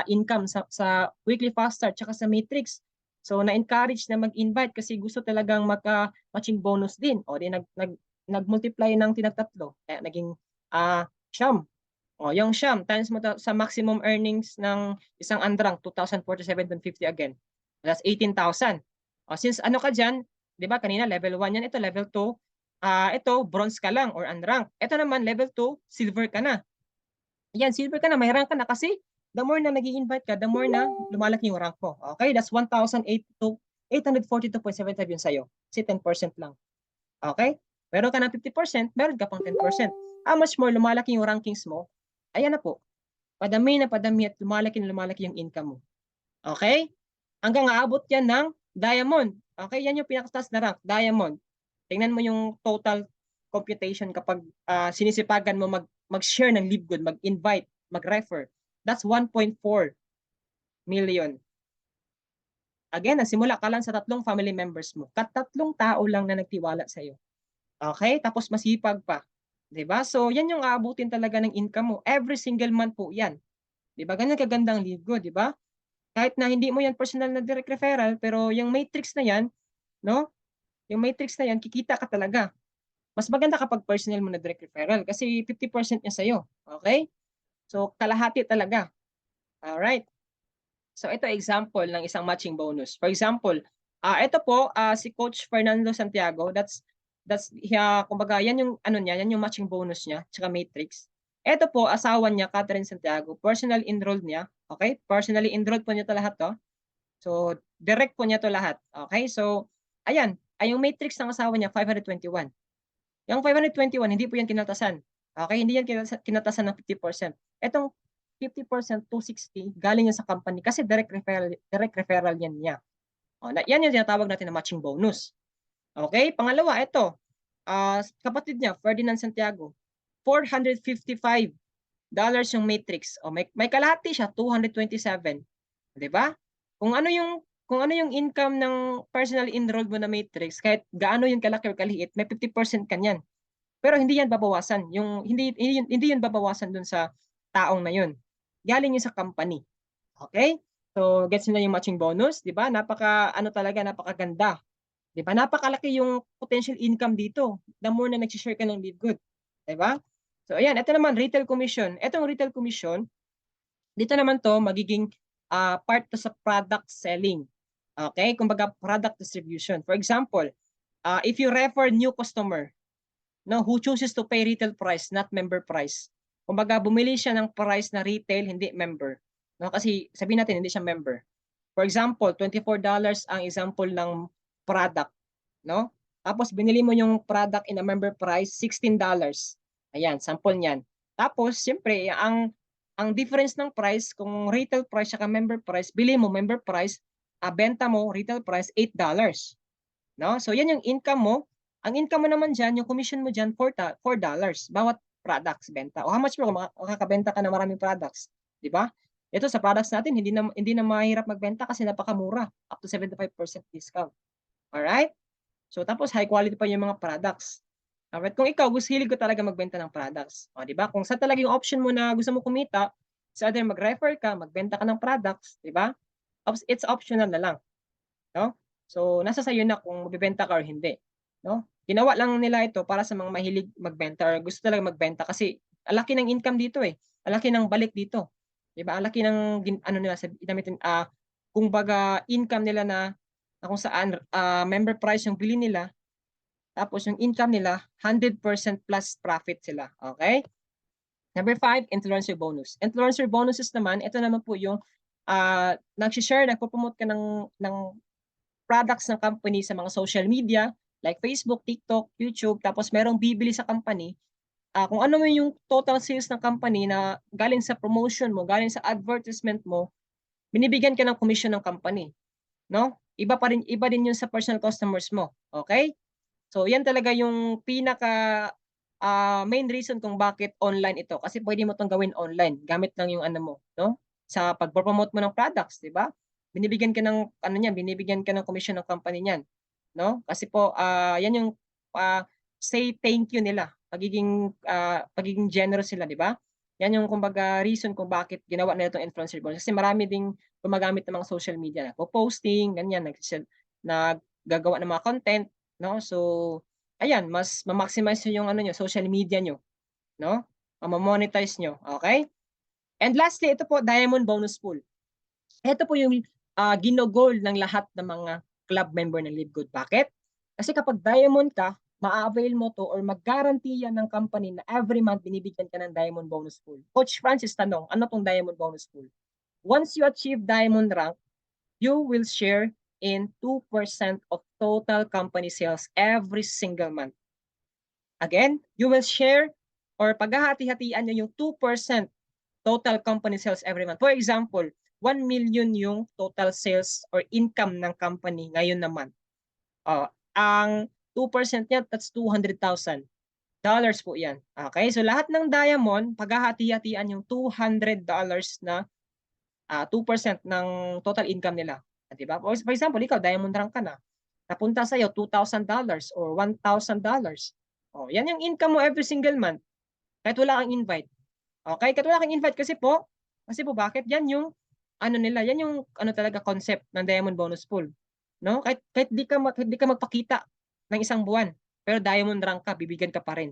income sa weekly fast start tsaka sa matrix. So, na-encourage na mag-invite kasi gusto talagang matching bonus din. O, di nag-multiply ng tinagtatlo. Kaya naging siyam. O, yung siyam, times mo sa maximum earnings ng isang andrang, 2,047.50 again. That's 18,000. O, since ano ka dyan, di ba kanina level 1 yan, ito level 2, ito bronze ka lang or unranked. Ito naman level 2, silver ka na. Yan, silver ka na, may rank ka na kasi the more na nag-i-invite ka, the more na lumalaki yung rank mo. Okay, that's 1,842.75 yun sa'yo. Kasi 10% lang. Okay? Meron ka ng 50%, meron ka pang 10%. How much more lumalaki yung rankings mo? Ayan na po. Padami na padami at lumalaki na lumalaki yung income mo. Okay? Hanggang aabot yan ng diamond. Okay? Yan yung pinakataas na rank, diamond. Tingnan mo yung total computation kapag sinisipagan mo mag-share ng LiveGood, mag-invite, mag-refer. That's 1.4 million. Again, nasimula ka lang sa 3 family members mo. 3 tao lang na nagtiwala sa iyo. Okay? Tapos masipag pa. 'Di ba? So, yan yung aabutin talaga ng income mo. Every single month po yan. 'Di ba? Ganyan kagandang LiveGood, 'di ba? Kahit na hindi mo yan personal na direct referral, pero yung matrix na yan, no? Yung matrix na yan, kikita ka talaga. Mas maganda kapag personal mo na direct referral kasi 50% niya sa'yo. Okay? So, kalahati talaga. Alright. So, ito example ng isang matching bonus. For example, ito po, si Coach Fernando Santiago, kumbaga, yan yung, ano niya, yan yung matching bonus niya, tsaka matrix. Ito po, asawa niya, Catherine Santiago, personal enrolled niya. Okay? Personally enrolled po niya ito lahat to. So, direct po niya to lahat. Okay? So, ayan, ay yung matrix ng asawa niya, 521. Yung 521, hindi po yan kinatasan. Okay? Hindi yan kinatasan ng 50%. Etong 50%, 260, galing yan sa company kasi direct referral yan niya. O, yan yung tinatawag natin na matching bonus. Okay? Pangalawa, ito. Kapatid niya, Ferdinand Santiago, $455 yung matrix. O, may kalahati siya, 227. 'Di ba? Kung ano yung income ng personal enrolled mo na matrix, kahit gaano yung kalaki o kaliit, may 50% kanyan. Pero hindi yan babawasan. Hindi yan babawasan dun sa taong na yun. Galing yun sa company. Okay? So, gets nyo na yung matching bonus, 'di ba? Napakaganda. 'Di ba? Napakalaki yung potential income dito. The more na nag-share ka ng LiveGood, 'di ba? So, ayan, ito naman retail commission. Etong retail commission, dito naman to magiging part to sa product selling. Okay? Kumbaga product distribution. For example, if you refer new customer, no, who chooses to pay retail price, not member price, Kumbaga, bumili siya ng price na retail, hindi member. No? Kasi sabihin natin, hindi siya member. For example, $24 ang example ng product. No? Tapos, binili mo yung product in a member price, $16. Ayan, sample niyan. Tapos, siyempre, ang difference ng price, kung retail price at member price, bili mo member price, benta mo retail price, $8. No? So, yan yung income mo. Ang income mo naman dyan, yung commission mo dyan, $4 bawat products benta. O how much mo makakabenta ka ng maraming products, di ba? Ito sa products natin, hindi na mahirap magbenta kasi napakamura, up to 75% discount. Alright? So tapos high quality pa yung mga products. Alright, kung ikaw hilig ko talaga magbenta ng products. O, di ba? Kung sa talaga yung option mo na gusto mo kumita, sa other mag-refer ka, magbenta ka ng products, di ba? It's optional na lang, no? So nasa sayo na kung magbebenta ka or hindi, no? Ginawa lang nila ito para sa mga mahilig magbenta or gusto talaga magbenta kasi alaki ng income dito eh. Alaki ng balik dito. 'Di ba? Alaki ng ano nila sa kung baga income nila na kung saan member price yung bili nila tapos yung income nila 100% plus profit sila. Okay? Number 5, influencer bonus. Influencer bonuses naman, ito naman po yung nag-share, nagpo-promote ka ng products ng company sa mga social media like Facebook, TikTok, YouTube, tapos merong bibili sa company, kung ano man yung total sales ng company na galing sa promotion mo, galing sa advertisement mo, binibigyan ka ng commission ng company, no? Iba din yun sa personal customers mo, okay? So yan talaga yung pinaka main reason kung bakit online ito kasi pwede mo tong gawin online gamit lang yung ano mo, no? Sa pag-promote mo ng products, di ba? Binibigyan ka ng ano niyan, binibigyan ka ng commission ng company niyan, no? Kasi po yan yung say thank you nila, pagiging generous sila, di ba? Yan yung kumbaga reason kung bakit ginawa nila itong influencer bonus kasi marami ding gumagamit ng mga social media, nagpo-posting, ganyan, naggagawa ng mga content, no? So ayan, mas ma-maximize nyo yung ano nyo, social media nyo, no? Ma-monetize nyo, okay? And lastly, ito po, Diamond Bonus Pool. Ito po yung ginogol ng lahat ng mga club member ng Live Good. Bakit? Kasi kapag Diamond ka, ma-avail mo to or mag-guarantee yan ng company na every month binibigyan ka ng Diamond Bonus Pool. Coach Francis, tanong, ano tong Diamond Bonus Pool? Once you achieve Diamond rank, you will share in 2% of total company sales every single month. Again, you will share or paghahati-hatian nyo yung 2% total company sales every month. For example, 1 million yung total sales or income ng company ngayon na month. Ang 2% niya, that's $200,000 po yan. Okay, so lahat ng diamond, paghahati-hatian yung $200 na 2% ng total income nila. Diba? For example, ikaw, diamond rank ka na. Napunta sa'yo $2,000 or $1,000. Oh, yan yung income mo every single month. Kahit wala kang invite. Okay? Kahit wala kang invite kasi po bakit? Yan yung ano nila, yan yung ano talaga concept ng Diamond Bonus Pool. No? Kahit di ka magpakita ng isang buwan, pero diamond rank ka, bibigyan ka pa rin.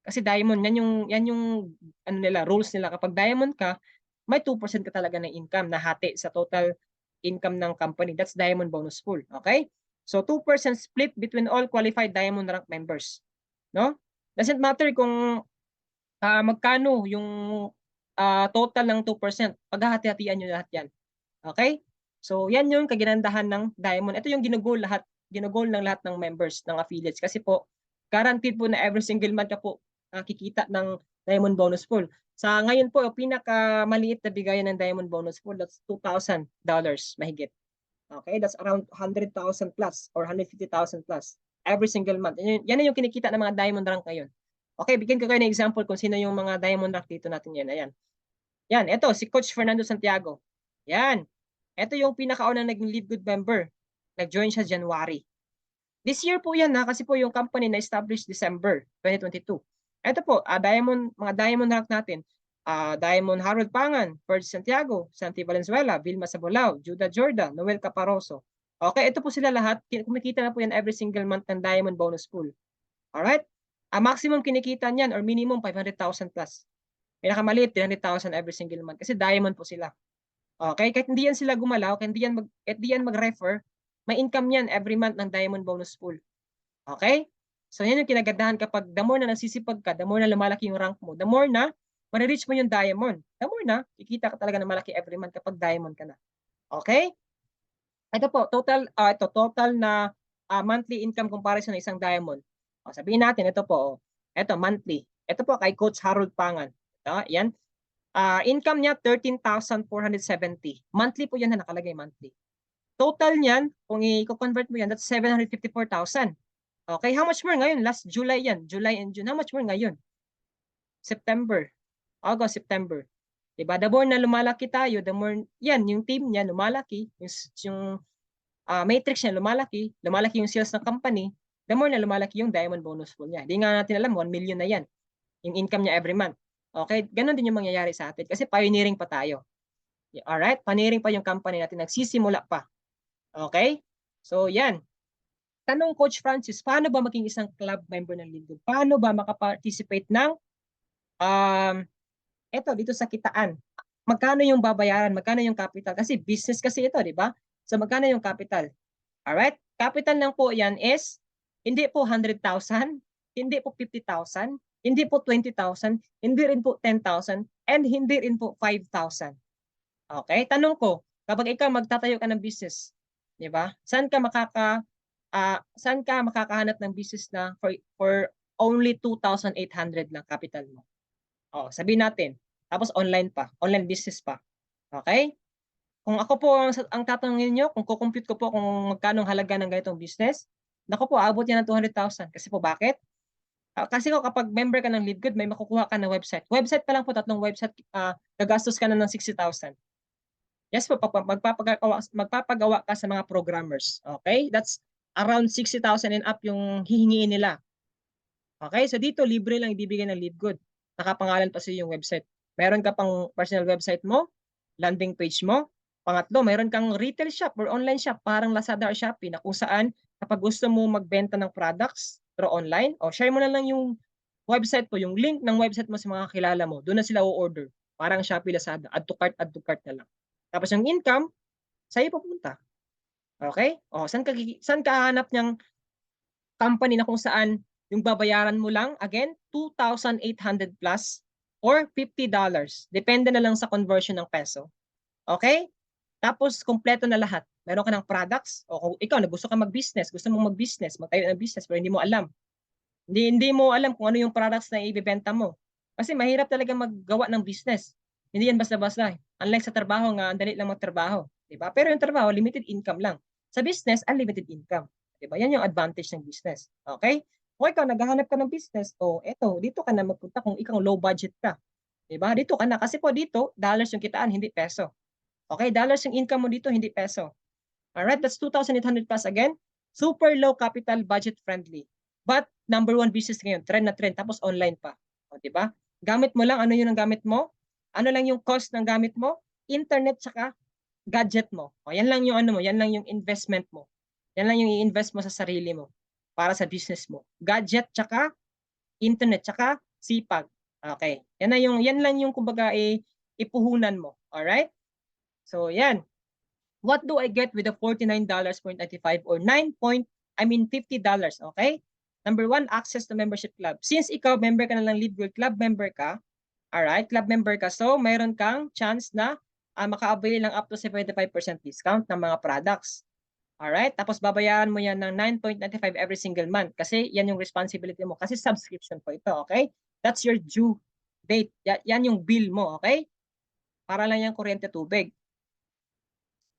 Kasi diamond, yan yung ano nila, rules nila. Kapag diamond ka, may 2% ka talaga ng income na hati sa total income ng company. That's Diamond Bonus Pool. Okay? So 2% split between all qualified diamond rank members. No? Doesn't matter kung magkano yung total ng 2%. Paghahati-hatian nyo lahat yan. Okay? So yan yung kaginandahan ng diamond. Ito yung ginugol ng lahat ng members ng affiliates kasi po guaranteed po na every single month ka po nakikita ng Diamond Bonus Pool. Sa ngayon po, pinakamaliit na bigayan ng Diamond Bonus Pool, that's $2,000 mahigit. Okay, that's around 100,000 plus or 150,000 plus every single month. Yan yung kinikita ng mga diamond rank ngayon. Okay, bigyan ko kayo ng example kung sino yung mga diamond rank dito natin yan. Ayan. Yan, ito si Coach Fernando Santiago. Yan. Ito yung pinakaunang naging Live Good member. Nag-join siya January. This year po yan kasi po yung company na established December 2022. Ito po, mga diamond rank natin. Diamond Harold Pangan, Ferg Santiago, Santi Valenzuela, Vilma Sabolao, Judah Jorda, Noel Caparoso. Okay, ito po sila lahat. Kumikita na po yan every single month ng Diamond Bonus Pool. Alright? Ang maximum kinikita niyan or minimum 500,000 plus. Pinakamaliit, 300,000 every single month. Kasi diamond po sila. Okay? Kahit hindi yan sila gumalaw, kahit hindi yan mag-refer, may income yan every month ng Diamond Bonus Pool. Okay? So yan yung kinagandahan kapag the more na nagsisipag ka, the more na lumalaki yung rank mo, the more na marireach mo yung diamond. The more na, kikita ka talaga ng malaki every month kapag diamond ka na. Okay? Ito po, total na monthly income comparison ng isang diamond. O, sabihin natin, ito po, ito, monthly. Ito po kay Coach Harold Pangan. Ito, yan. Income niya, 13,470. Monthly po yan na nakalagay, monthly. Total niyan, kung i-convert mo yan, that's 754,000. Okay, how much more ngayon? Last July yan, July and June. How much more ngayon? September, August, September. Diba? The more na lumalaki tayo, the more, yan, yung team niya lumalaki, yung matrix niya lumalaki yung sales ng company, the more na lumalaki yung diamond bonus pool niya. Di nga natin alam, 1 million na yan, yung income niya every month. Okay, ganun din yung mangyayari sa atin kasi pioneering pa tayo. Alright, pioneering pa yung company natin, nagsisimula pa. Okay, so yan. Tanong Coach Francis, paano ba maging isang club member ng Lead Good? Paano ba makaparticipate ng eto dito sa kitaan? Magkano yung babayaran? Magkano yung capital? Kasi business kasi ito, di ba? So magkano yung capital? Alright? Capital lang po yan is hindi po 100,000, hindi po 50,000, hindi po 20,000, hindi rin po 10,000, and hindi rin po 5,000. Okay? Tanong ko, kapag ikaw magtatayo ka ng business, di ba? Saan ka makakahanap ng business na for only 2,800 lang capital mo? Oh, sabihin natin. Tapos online pa, online business pa. Okay? Kung ako po ang tatanungin niyo, kung kukompute ko po kung magkano ang halaga ng ganitong business, naku po, aabot yan ng 200,000. Kasi po bakit? Kasi kapag member ka ng LeadGood, may makukuha ka na website. Website pa lang po, 3 website, gagastos ka na ng 60,000. Yes po, magpapagawa ka sa mga programmers. Okay? That's around 60,000 and up yung hihingiin nila. Okay? So dito, libre lang ibibigay ng LeadGood. Nakapangalan pa sa yung website. Meron ka pang personal website mo, landing page mo. Pangatlo, meron kang retail shop or online shop, parang Lazada or Shopee, na kung saan kapag gusto mo magbenta ng products through online, o share mo na lang yung website mo, yung link ng website mo sa mga kilala mo. Doon na sila o-order. Parang Shopee, Lazada. Add to cart na lang. Tapos yung income, sa'yo pupunta. Okay? O, saan ka hahanap niyang company na kung saan yung babayaran mo lang, again, 2,800 plus or $50. Depende na lang sa conversion ng peso. Okay? Tapos, kompleto na lahat. Meron ka ng products, o kung ikaw, gusto ka mag-business, gusto mong mag-business, magtayo ng business, pero hindi mo alam. Hindi mo alam kung ano yung products na ibebenta mo. Kasi mahirap talaga maggawa ng business. Hindi yan basta-basta. Unlike sa trabaho nga, ang dali lang magtrabaho. Diba? Pero yung trabaho, limited income lang. Sa business, unlimited income. Diba? Yan yung advantage ng business. Okay? Kung ikaw, naghahanap ka ng business, eto, dito ka na magpunta kung ikaw low budget ka. Diba? Dito ka na. Kasi po dito, dollars yung kitaan, hindi peso. Okay? Dollars yung income mo dito, hindi peso. Alright? That's 2,800 plus again. Super low capital, budget friendly. But, number 1 business ngayon, trend na trend, tapos online pa. O, diba? Gamit mo lang, ano yun ang gamit mo? Ano lang yung cost ng gamit mo? Internet tsaka gadget mo. O, yan lang yung ano mo, yan lang yung investment mo. Yan lang yung i-invest mo sa sarili mo para sa business mo. Gadget tsaka internet tsaka sipag. Okay. Yan lang yung kumbaga ipuhunan mo. All right? So, yan. What do I get with the $49.95 or $50? Okay? Number 1, access to membership club. Since ikaw member ka na lang LeadGood, club member ka, alright, club member ka, so mayroon kang chance na maka-avail ng up to 75% discount ng mga products. Alright, tapos babayaran mo yan ng 9.95 every single month kasi yan yung responsibility mo kasi subscription po ito, okay? That's your due date. Yan yung bill mo, okay? Para lang yung kuryente, tubig.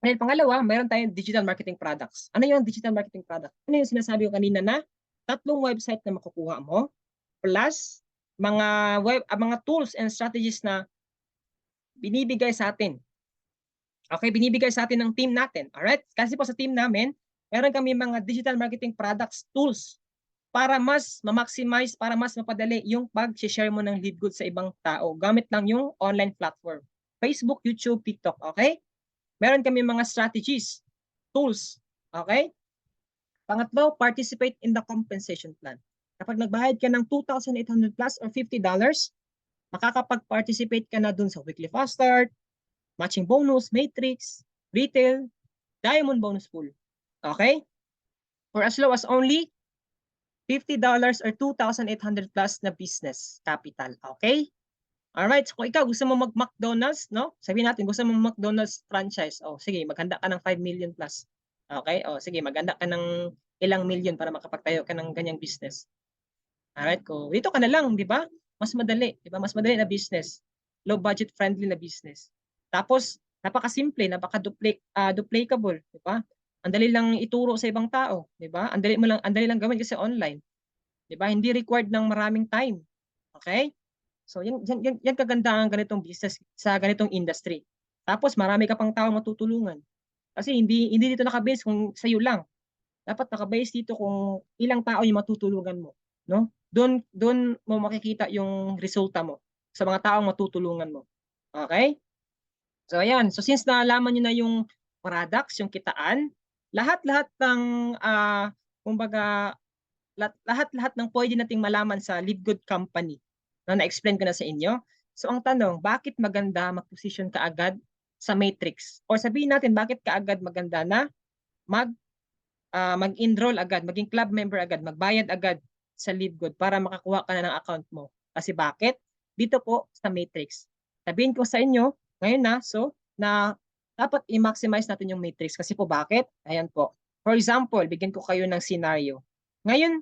And pangalawa, mayroon tayong digital marketing products. Ano yung digital marketing product? Ano yung sinasabi ko kanina na 3 website na makukuha mo plus mga tools and strategies na binibigay sa atin. Okay, binibigay sa atin ng team natin. Alright? Kasi po sa team namin, meron kami mga digital marketing products, tools para mas ma-maximize, para mas mapadali yung pag-share mo ng lead goods sa ibang tao. Gamit lang yung online platform. Facebook, YouTube, TikTok. Okay? Meron kami mga strategies, tools. Okay? Pangatlo, participate in the compensation plan. Kapag nagbayad ka ng 2,800 plus or $50, makakapag-participate ka na dun sa weekly fast start, matching bonus, matrix, retail, diamond bonus pool. Okay? For as low as only $50 or 2,800 plus na business capital. Okay? Alright, so kung ikaw gusto mo mag-McDonald's, no? Sabihin natin gusto mo McDonald's franchise. Oh, sige, maghanda ka ng 5 million plus. Okay? Oh, sige, maghanda ka ng ilang million para makapagtayo ka ng ganyang business. Alright, ko dito ka na lang, 'di ba? Mas madali, 'di ba? Mas madali na business. Low budget friendly na business. Tapos napakasimple, duplicable, 'di ba? Ang dali lang ituro sa ibang tao, 'di ba? Ang dali lang gawin kasi online, 'di ba? Hindi required ng maraming time. Okay? So yan kagandahan ng ganitong business sa ganitong industry. Tapos marami ka pang taong matutulungan. Kasi hindi dito naka-base kung sa'yo lang. Dapat naka-base dito kung ilang tao yung matutulungan mo, no? Doon mo makikita yung resulta mo sa mga taong matutulungan mo. Okay? So ayan, so since nalaman niyo na yung products, yung kitaan, lahat-lahat ng kumbaga lahat-lahat ng pwede nating malaman sa Live Good Company na na-explain ko na sa inyo. So ang tanong, bakit maganda mag-position ka agad sa matrix? Or sabihin natin, bakit ka agad maganda na mag mag-enroll agad, maging club member agad, magbayad agad sa Live Good para makakuha ka na ng account mo. Kasi bakit? Dito po sa matrix. Sabihin ko sa inyo ngayon na dapat i-maximize natin yung matrix. Kasi po bakit? Ayan po. For example, bigyan ko kayo ng scenario. Ngayon,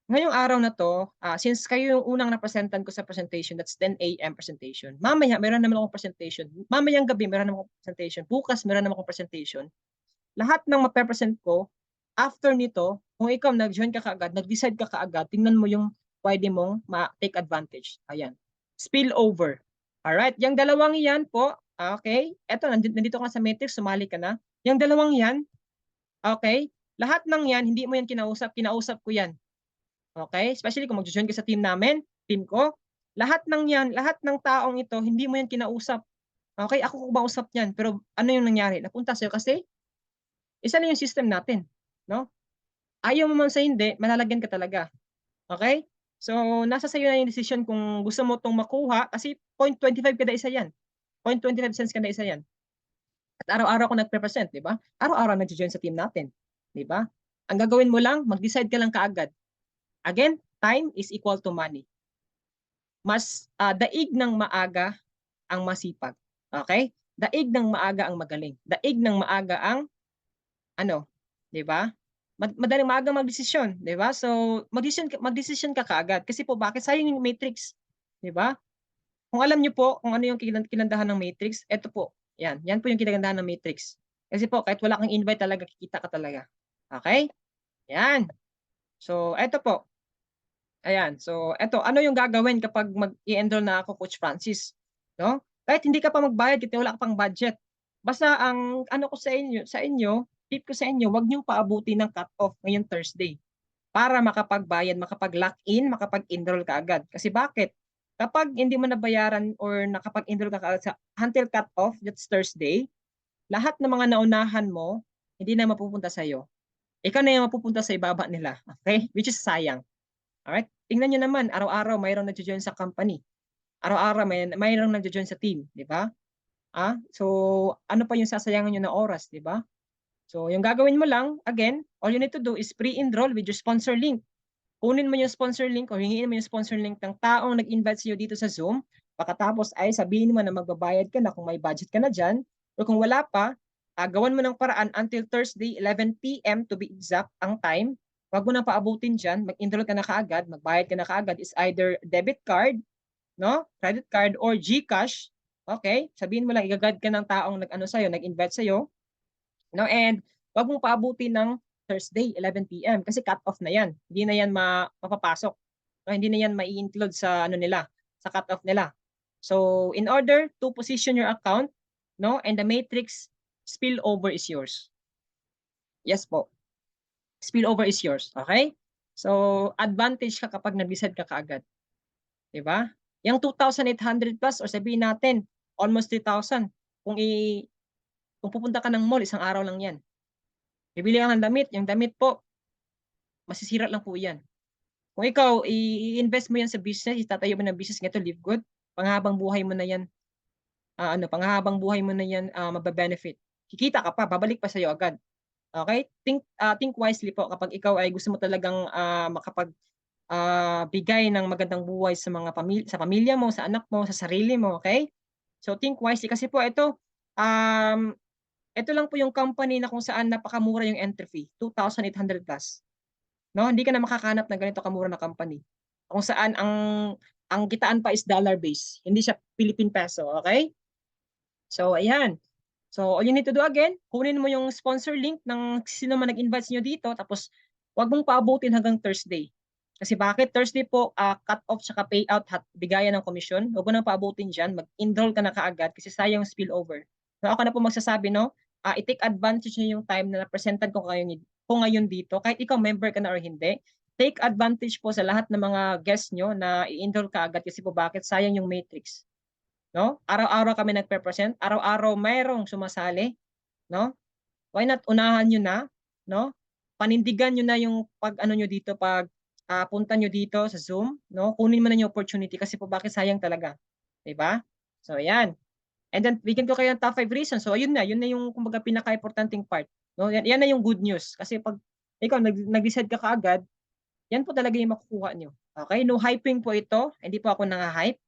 ngayong araw na to, since kayo yung unang napresentan ko sa presentation, that's 10 a.m. presentation. Mamaya, meron naman akong presentation. Mamayang gabi, meron naman akong presentation. Bukas, meron naman akong presentation. Lahat ng mape-present ko, after nito, kung ikaw nag-join ka kaagad, nag-decide ka kaagad, tingnan mo yung pwede mong ma-take advantage. Ayan. Spillover. Alright, yung dalawang yan po, okay, eto, nandito ka sa matrix, sumali ka na. Yung dalawang yan, okay, lahat ng yan, hindi mo yan kinausap ko yan. Okay, especially kung mag-join ka sa team namin, team ko, lahat ng yan, lahat ng taong ito, hindi mo yan kinausap. Okay, ako kumausap yan, pero ano yung nangyari? Napunta sa'yo kasi isa na yung system natin, no? Ayaw mo man sa hindi, malalagyan ka talaga. Okay? So, nasa sa'yo na yung decision kung gusto mo 'tong makuha kasi 0.25 kada isa yan. 0.25 cents kada isa yan. At araw-araw ako nagpe-present, 'di ba? Araw-araw nagjo-join sa team natin, 'di ba? Ang gagawin mo lang, mag-decide ka lang kaagad. Again, time is equal to money. Mas daig ng maaga ang masipag. Okay? Daig ng maaga ang magaling. Daig ng maaga ang ano, 'di ba? Madaling maaga magdesisyon, 'di ba? So, magdesisyon ka kaagad kasi po bakit sayang yung matrix, 'di ba? Kung alam niyo po kung ano yung kinandahan ng matrix, eto po. Yan, yan po yung kinagandahan ng matrix. Kasi po kahit wala kang invite talaga kikita ka talaga. Okay? Yan. So, eto po. Ayan. So, eto ano yung gagawin kapag mag-i-enroll na ako, Coach Francis, no? Kahit hindi ka pa magbayad, kahit wala ka pang budget. Basta ang ano ko sa inyo, tip ko sa inyo, wag niyong paabutin ng cut-off ngayong Thursday para makapagbayad, makapag-lock in, makapag-enroll ka agad. Kasi bakit? Kapag hindi mo nabayaran or nakapag-enroll ka kaagad sa until cut-off, that's Thursday, lahat ng mga naunahan mo, hindi na mapupunta sa'yo. Ikaw na yung mapupunta sa ibaba nila. Okay? Which is sayang. Alright? Tingnan niyo naman, araw-araw mayroong nagjo-join sa company. Araw-araw mayroong nagjo-join sa team, 'di ba? So ano pa yung sasayangan niyo na oras, 'di ba? So yung gagawin mo lang, again, all you need to do is pre-enroll with your sponsor link. Kunin mo yung sponsor link o hingin mo yung sponsor link ng taong nag-invite sa iyo dito sa Zoom. Pagkatapos ay sabihin mo na magbabayad ka na kung may budget ka na diyan. O kung wala pa, gawan mo ng paraan until Thursday 11 p.m. to be exact ang time. Wag mo nang paabutin diyan, mag-enroll ka na kaagad, magbayad ka na kaagad is either debit card, no? Credit card or GCash. Okay? Sabihin mo lang igagad ka ng taong nag-ano sa iyo, nag-invite sa iyo, no? And wag mong paabutin ng Thursday 11 p.m. kasi cut off na 'yan. Hindi na 'yan mapapasok. No? Hindi na 'yan mai-include sa ano nila, sa cut off nila. So, in order to position your account, no, and the matrix spillover is yours. Yes po. Spillover is yours, okay? So, advantage ka kapag nag-decide ka kaagad. 'Di ba? Yang 2,800 plus or sabihin natin almost 3,000 kung kung pupunta ka ng mall isang araw lang 'yan. Bibili ka ng damit, yung damit po masisira lang po 'yan. Kung ikaw i-invest mo 'yan sa business, itatayo mo ng business nito, Live Good, panghabang buhay mo na 'yan, panghahabang buhay mo na 'yan, mabe-benefit. Kikita ka pa, babalik pa sa'yo agad. Okay? Think wisely po kapag ikaw ay gusto mo talagang bigay ng magandang buhay sa mga sa pamilya mo, sa anak mo, sa sarili mo, okay? So think wisely kasi po ito lang po yung company na kung saan napakamura yung entry fee, 2,800 plus. No, hindi ka na makakahanap ng ganito kamura na company. Kung saan ang kitaan pa is dollar base, hindi siya Philippine peso, okay? So ayan. So all you need to do again, kunin mo yung sponsor link ng sino man nag-invite niyo dito tapos wag mong paabutin hanggang Thursday. Kasi bakit? Thursday po, cut off tsaka payout bigayan ng komisyon. Huwag mo nang paabutin dyan. Mag-enroll ka na kaagad kasi sayang spillover. So ako na po magsasabi, no? I-take advantage niyo yung time na na-presentan ko ngayon dito. Kahit ikaw member ka na or hindi, take advantage po sa lahat ng mga guests nyo na i-enroll ka agad kasi po bakit? Sayang yung matrix. No? Araw-araw kami nagpe-present, araw-araw mayroong sumasali, no? Why not unahan niyo na, no? Panindigan niyo na yung pag-ano niyo dito, punta niyo dito sa Zoom, no? Kunin mo na yung opportunity kasi po bakit sayang talaga, 'di ba? So ayan. And then bigyan ko kayo ng top 5 reasons. So yun na yung kumbaga pinaka-importanting part, no? Yan na yung good news kasi pag ikaw nag-decide ka kaagad, yan po talaga yung makukuha niyo. Okay? No hyping po ito, hindi po ako nang-hype.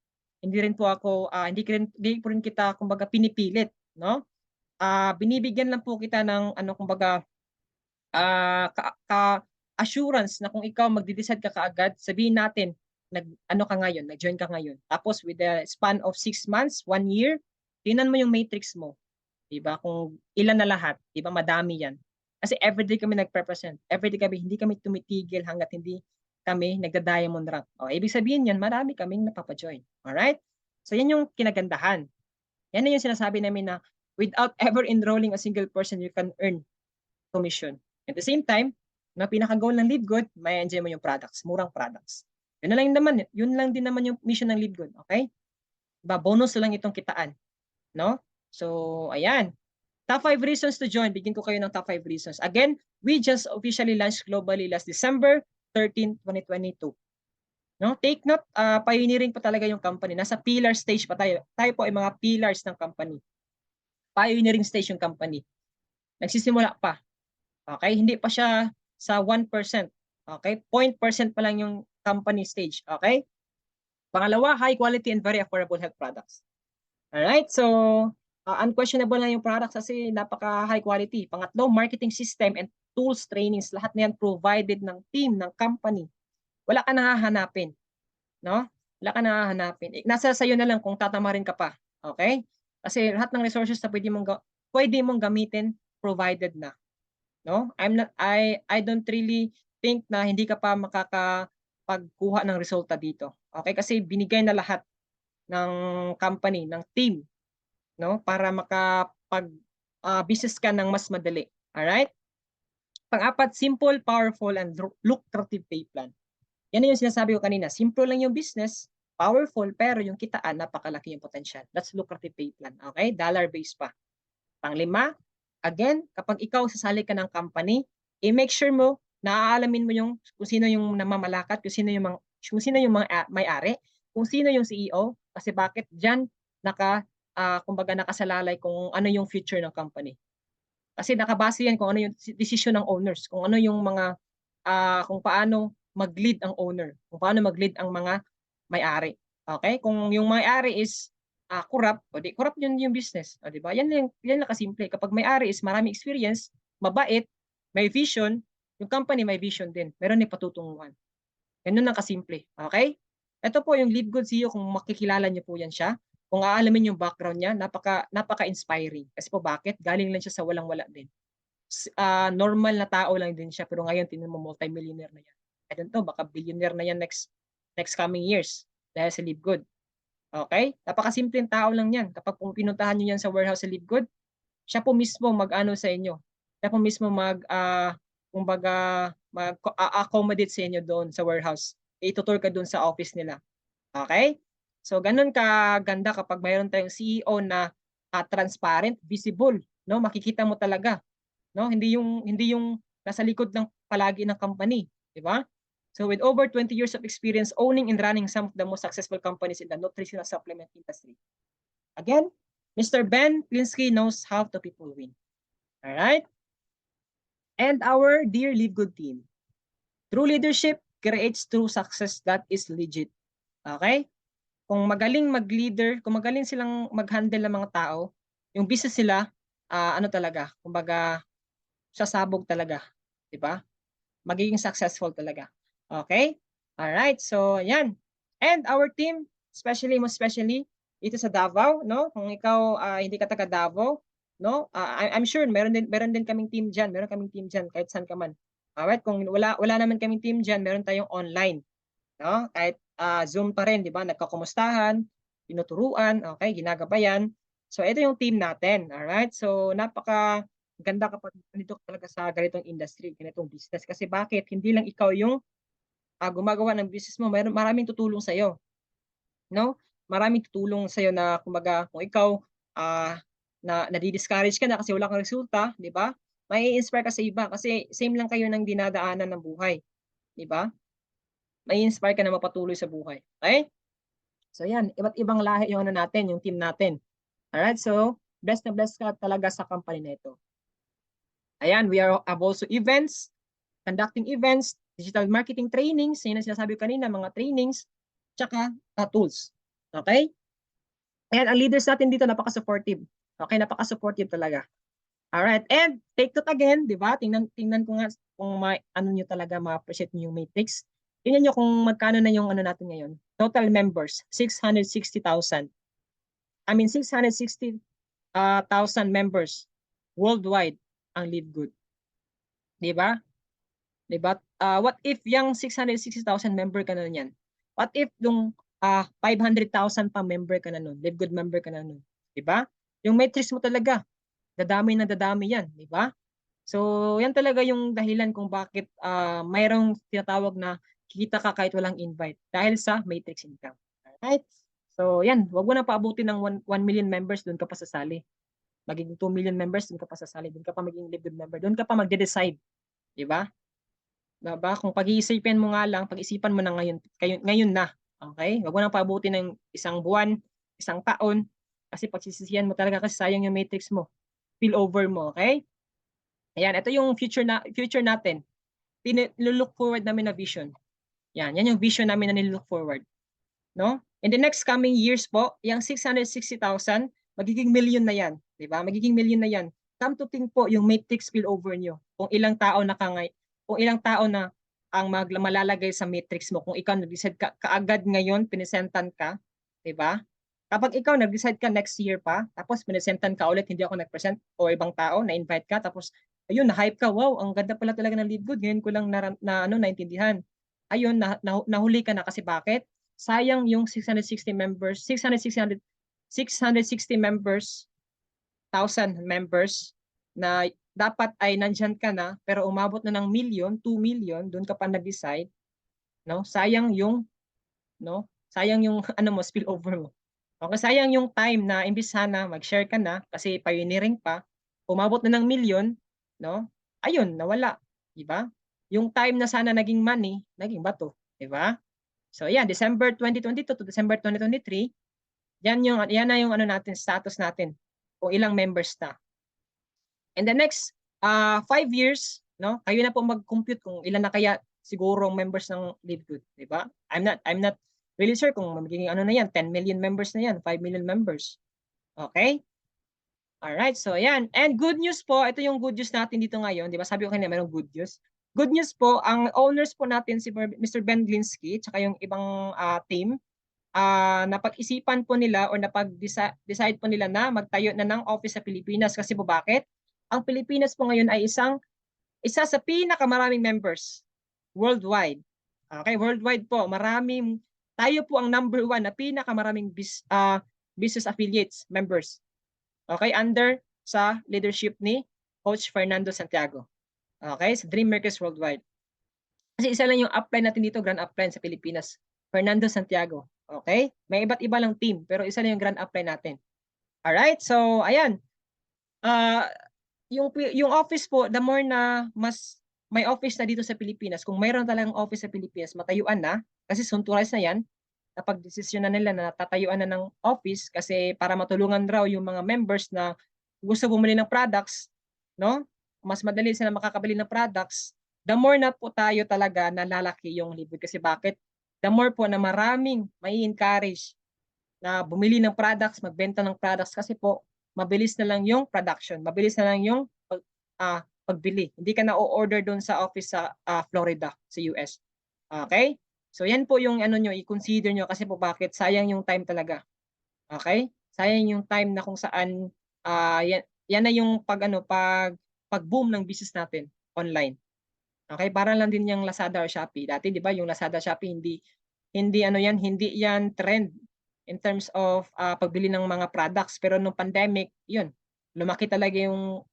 Hindi rin po ako hindi po rin kita kumbaga pinipilit, no? Binibigyan lang po kita ng ano kumbaga assurance na kung ikaw magde-decide ka kaagad, sabihin natin nag-ano ka ngayon, nag-join ka ngayon. Tapos with the span of 6 months, 1 year, tingnan mo yung matrix mo, 'di ba? Kung ilan na lahat, 'di ba? Madami 'yan. Kasi everyday kami nagpe-present. Everyday kami hindi kami tumitigil hangga't hindi kami nagda-diamond rank. O, ibig sabihin 'yan, marami kaming napapa-join. Alright? So 'yan yung kinagandahan. Yan na yung sinasabi namin na without ever enrolling a single person, you can earn commission. At the same time, na pinaka-goal ng LiveGood, may enjoy mo yung products, murang products. Yun lang din naman yung mission ng LiveGood, okay? Diba, bonus lang itong kitaan, no? So, ayan. Top 5 reasons to join. Bigyan ko kayo ng top 5 reasons. Again, we just officially launched globally last December 13, 2022. No? Take note, pioneering pa talaga yung company. Nasa pillar stage pa tayo. Tayo po ay mga pillars ng company. Pioneering stage yung company. Nagsisimula pa. Okay? Hindi pa siya sa 1%. Okay? 0.% pa lang yung company stage. Okay? Pangalawa, high quality and very affordable health products. Alright? So, unquestionable na yung products kasi napaka high quality. Pangatlo, marketing system and tools, trainings, lahat na yan provided ng team, ng company. Wala ka nahahanapin. No? Wala ka nahahanapin. Nasa sayo na lang kung tatamarin ka pa. Okay? Kasi lahat ng resources na pwede mong gamitin provided na. No? I don't really think na hindi ka pa makakapagkuha ng resulta dito. Okay? Kasi binigay na lahat ng company, ng team, no? Para makapag business ka ng mas madali. Alright? Pang-apat, simple, powerful, and lucrative pay plan. Yan yung sinasabi ko kanina. Simple lang yung business, powerful, pero yung kitaan, napakalaki yung potential. That's lucrative pay plan. Okay? Dollar base pa. Pang-lima, again, kapag ikaw sasali ka ng company, i-make sure mo, naaalamin mo kung sino yung namamalakat, kung sino yung mga may-ari, kung sino yung CEO, kasi bakit dyan kumbaga nakasalalay kung ano yung future ng company. Kasi nakabase yan kung ano yung decision ng owners, kung ano yung mga, kung paano mag-lead ang owner, kung paano mag-lead ang mga may-ari. Okay? Kung yung may-ari is corrupt, o di corrupt yun yung business. O di ba? Yan lang kasimple. Kapag may-ari is marami experience, mabait, may vision, yung company may vision din. Meron din patutunguhan. Ganun lang kasimple. Okay? Ito po yung LiveGood CEO, kung makikilala niyo po yan siya. Kung aalamin yung background niya, napaka-inspiring. Kasi po bakit? Galing lang siya sa walang-wala din. Normal na tao lang din siya, pero ngayon tingnan mo multi-millionaire na yan. I don't know, baka billionaire na yan next coming years dahil sa LiveGood. Okay? Napakasimpleng tao lang yan. Kapag pinuntahan niyo yan sa warehouse sa LiveGood, siya po mismo mag-ano sa inyo. Siya po mismo mag-accommodate sa inyo doon sa warehouse. Itutur ka doon sa office nila. Okay? So, ganun kaganda kapag mayroon tayong CEO na transparent, visible, no? Makikita mo talaga, no? Hindi yung nasa likod lang palagi ng company, di ba? So, with over 20 years of experience owning and running some of the most successful companies in the nutritional supplement industry. Again, Mr. Ben Plinsky knows how to people win. All right? And our dear LiveGood team. Through leadership, creates true success that is legit. Okay? Kung magaling mag-leader, kung magaling silang mag-handle ng mga tao, yung business sila, ano talaga, kumbaga, sasabog talaga. Di ba? Magiging successful talaga. Okay? Alright, so yan. And our team, most especially, ito sa Davao, no? Kung ikaw hindi ka taga Davao, no? I'm sure meron din kaming team diyan, meron kaming team diyan kahit saan ka man. Alright, kung wala naman kaming team diyan, meron tayong online, no? Kahit Zoom pa rin, 'di ba? Nagkakumustahan, tinuturuan, okay, ginagabayan. So ito yung team natin, alright? So napaka ganda kapag nandito ka talaga sa ganitong industry, ganitong business. Kasi bakit? Hindi lang ikaw yung gumagawa ng business mo, maraming tutulong sa iyo, no? Maraming tutulong sa iyo na kumbaga kung ikaw ah nadi-discourage ka na kasi wala kang resulta, 'di ba? Mai-inspire ka sa iba kasi same lang kayo ng dinadaanan ng buhay, 'di ba? Mai-inspire ka na mapatuloy sa buhay. Okay? So yan, iba't ibang lahi yung ano natin, yung team natin. Alright, so blessed na blessed ka talaga sa company na ito. Ayan, we have also events, conducting events, digital marketing trainings, yun ang sinasabi ko kanina, mga trainings, tsaka tools. Okay? Ayan, ang leaders natin dito, napaka-supportive. Okay, napaka-supportive talaga. Alright, and take note again, di ba? Tingnan ko nga kung ano nyo talaga, ma-appreciate nyo yung matrix. Tingnan nyo kung magkano na yung ano natin ngayon. Total members, 660,000. I mean, 660,000 members worldwide ang Live Good. Di ba? Di ba? What if yung 660,000 member ka na niyan? What if yung 500,000 pa member ka na nun? Live Good member ka na nun? Di ba? Yung matrix mo talaga, dadami na dadami yan. Di ba? So, yan talaga yung dahilan kung bakit mayroong tinatawag na kita ka kahit walang invite dahil sa matrix income. Alright? So, yan. Huwag mo na paabutin ng 1 million members, doon ka pa sasali. Magiging 2 million members, doon ka pa sasali. Doon ka pa magiging Live Good member. Doon ka pa magde-decide. Di ba? Diba? Kung pag-iisipin mo nga lang, pag-isipan mo na ngayon na. Okay? Huwag mo nang paabutin ng isang buwan, isang taon, kasi pagsisisihan mo talaga kasi sayang yung matrix mo. Spill over mo, okay? Ayan, ito yung future natin. Nilook forward namin na vision. Yan yung vision namin na nilook forward. No? In the next coming years po, yung 660,000, magiging million na yan. Diba? Magiging million na yan. Come to think po, yung matrix spillover nyo. Kung ilang tao na ang malalagay sa matrix mo. Kung ikaw nag-decide ka kaagad ngayon, pinisentan ka. Diba? Kapag ikaw nag-decide ka next year pa, tapos pinisentan ka ulit, hindi ako nag-present, o ibang tao, na-invite ka, tapos ayun, na-hype ka, wow, ang ganda pala talaga ng Live Good. Ngayon ko lang naintindihan. Ayun, nahuli ka na kasi bakit? Sayang yung 660 members, 660 members, 1,000 members na dapat ay nandyan ka na pero umabot na ng million, 2 million, doon ka pa nag-decide, no? Sayang yung ano mo, spillover mo. Okay, sayang yung time na imbis sana mag-share ka na kasi pioneering pa, umabot na ng million, no? Ayun, nawala, di ba? Yung time na sana naging money, naging bato, di ba? So yeah, December 2022 to December 2023, yan na yung ano natin, status natin. Kung ilang members na. In the next 5 years, no? Kayo na po mag-compute kung ilan na kaya siguro members ng Live Good, di ba? I'm not really sure kung magiging ano na yan, 10 million members na yan, 5 million members. Okay? Alright, so ayan. And good news po, ito yung good news natin dito ngayon, di ba? Sabi ko kanina, mayroong good news. Good news po, ang owners po natin, si Mr. Ben Glinsky, tsaka yung ibang team, napag-isipan po nila or napag-decide po nila na magtayo na ng office sa Pilipinas. Kasi po bakit? Ang Pilipinas po ngayon ay isa sa pinakamaraming members worldwide. Okay, worldwide po, tayo po ang number 1 na pinakamaraming business affiliates members. Okay, under sa leadership ni Coach Fernando Santiago. Okay, sa Dream Makers Worldwide. Kasi isa lang yung upline natin dito, grand upline sa Pilipinas, Fernando Santiago. Okay? May iba't iba lang team, pero isa lang yung grand upline natin. Alright, so ayan. Yung office po, the more na mas may office na dito sa Pilipinas, kung mayroon talagang office sa Pilipinas, matayuan na, kasi sunturais na yan, napag-desisyon na nila na tatayuan na ng office kasi para matulungan raw yung mga members na gusto bumili ng products, no? Mas madali sila makakabili ng products the more na po tayo talaga na lalaki yung live good. Kasi bakit? The more po na maraming may encourage na bumili ng products, magbenta ng products kasi po mabilis na lang yung production, mabilis na lang yung pagbili. Hindi ka na o-order doon sa office sa Florida, sa US. Okay? So yan po yung ano nyo, i-consider nyo kasi po bakit sayang yung time talaga. Okay? Sayang yung time na kung saan yan na yung pag-boom ng business natin online. Okay? Para lang din yung Lazada or Shopee. Dati 'di ba yung Lazada, Shopee hindi yan trend in terms of pagbili ng mga products, pero nung pandemic, yun. Lumaki talaga yung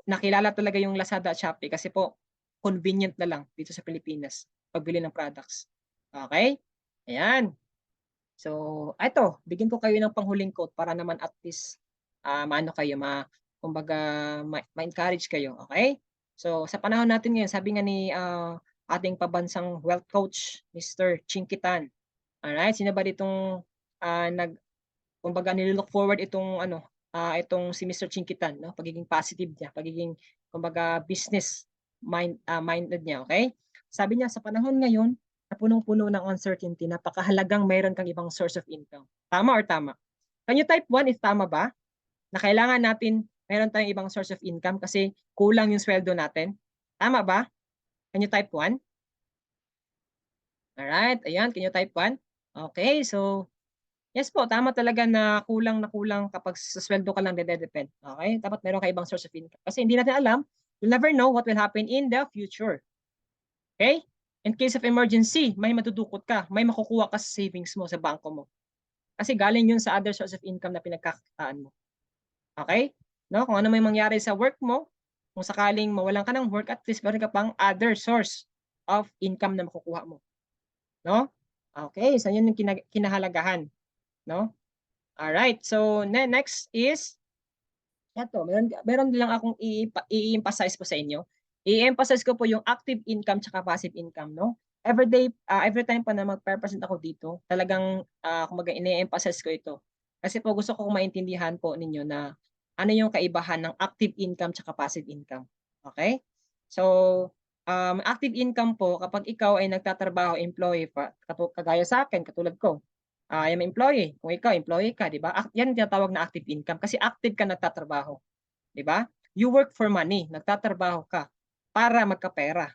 nakilala talaga yung Lazada at Shopee kasi po convenient na lang dito sa Pilipinas pagbili ng products. Okay? Ayan. So, eto, bigyan ko kayo ng panghuling quote para naman at least maano kayo, kumbaga ma-encourage kayo, okay? So, sa panahon natin ngayon, sabi nga ni ating pabansang wealth coach, Mr. Chinky Tan. Alright, sino ba ditong kumbaga nililook forward itong si Mr. Chinky Tan, no? Pagiging positive niya, pagiging kumbaga business minded niya, okay? Sabi niya sa panahon ngayon, na punong-puno ng uncertainty, napakahalagang mayroon kang ibang source of income. Tama or tama? Can you type 1 if tama ba? Na kailangan natin mayroon tayong ibang source of income kasi kulang yung sweldo natin. Tama ba? Can you type 1? Alright, ayan, can you type 1? Okay, so yes po, tama talaga na kulang kapag sa sweldo ka lang depend. Okay? Dapat meron ka ibang source of income. Kasi hindi natin alam, you'll never know what will happen in the future. Okay? In case of emergency, may madudukot ka, may makukuha ka sa savings mo, sa bangko mo. Kasi galing yun sa other source of income na pinagkakakitaan mo. Okay? No? Kung ano may mangyari sa work mo, kung sakaling mawalan ka ng work, at least meron ka pang other source of income na makukuha mo. No? Okay, so yun yung kinahalagahan. No? All right. So next is eto, meron lang akong i-emphasize po sa inyo. I-emphasize ko po yung active income tsaka passive income, no? Every time pa na magpe-present ako dito, talagang kumbaga ini-emphasize ko ito. Kasi po gusto ko maintindihan po ninyo na ano yung kaibahan ng active income tsaka passive income. Okay? So, active income po kapag ikaw ay nagtatrabaho, employee pa, kagaya sa akin, katulad ko. I am employee. Kung ikaw, employee ka, di ba? Yan tinatawag na active income kasi active ka nagtatrabaho. Di ba? You work for money. Nagtatrabaho ka para magkapera.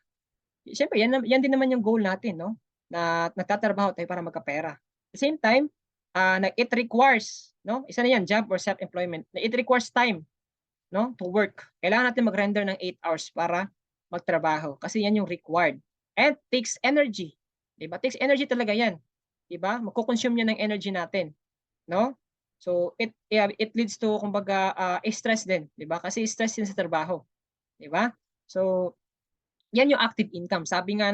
Siyempre, yan din naman yung goal natin, no? Na nagtatrabaho tayo para magkapera. At the same time, it requires, no? Isa na yan, job or self-employment. It requires time, no? To work. Kailangan natin mag-render ng 8 hours para magtrabaho kasi yan yung required. And takes energy. Di ba? Takes energy talaga yan. 'Di ba? Magko-consume 'yan ng energy natin, no? So it leads to kumbaga stress din, 'di ba? Kasi stress din sa trabaho, 'di ba? So 'yan yung active income. Sabi nga